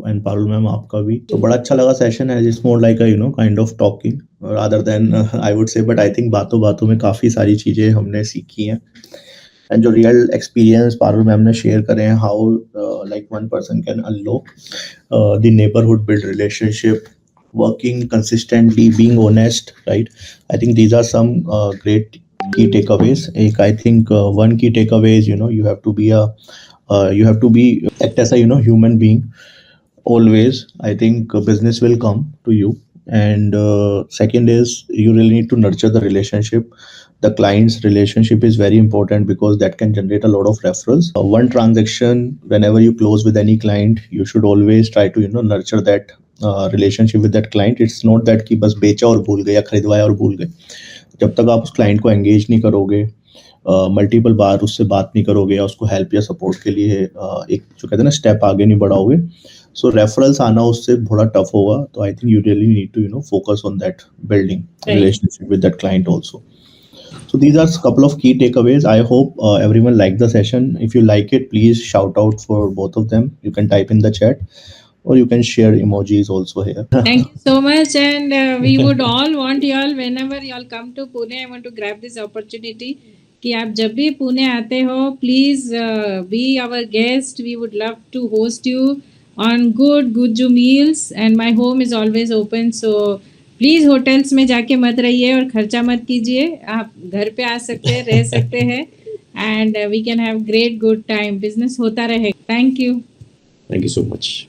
and Parul ma'am आपका भी. तो बड़ा अच्छा लगा सेशन है. It's more like a kind of talking rather than I would say, but I think बातों बातों में काफी सारी चीजें हमने सीखी हैं. एंड जो रियल एक्सपीरियंस पारुल मैम ने शेयर करे हैं, how like one person can unlock the neighbourhood, build relationship, working consistently, being honest, right? I think these are some great key takeaways. I think one key takeaway is, you have to be act as a human being always. I think business will come to you. And second is, you really need to nurture the relationship. The client's relationship is very important because that can generate a lot of referrals. One transaction, whenever you close with any client, you should always try to nurture that relationship with that client. It's not that कि बस बेचा और भूल गए या खरीदवाया और भूल गए. जब तक आप उस क्लाइंट को एंगेज नहीं करोगे, मल्टीपल बार उससे बात नहीं करोगे, या उसको हेल्प या सपोर्ट के लिए एक जो कहते हैं ना स्टेप आगे नहीं बढ़ाओगे, सो रेफरल्स आना उससे थोड़ा टफ होगा. तो I think you really need to focus on that building relationship with that client also. So these are a couple of key takeaways. I hope everyone liked the session. If you like it, please shout out for both of them. You can type in the chat, or you can share emojis also here. Thank you so much, and we would all want you all, whenever you all come to Pune, I want to grab this opportunity कि आप जब भी पुणे आते हो, please be our guest. We would love to host you on good Guju meals, and my home is always open. So please hotels में जाके मत रहिए और खर्चा मत कीजिए. आप घर पे आ सकते हैं, रह सकते हैं, and we can have great good time. Business होता रहेगा. Thank you so much.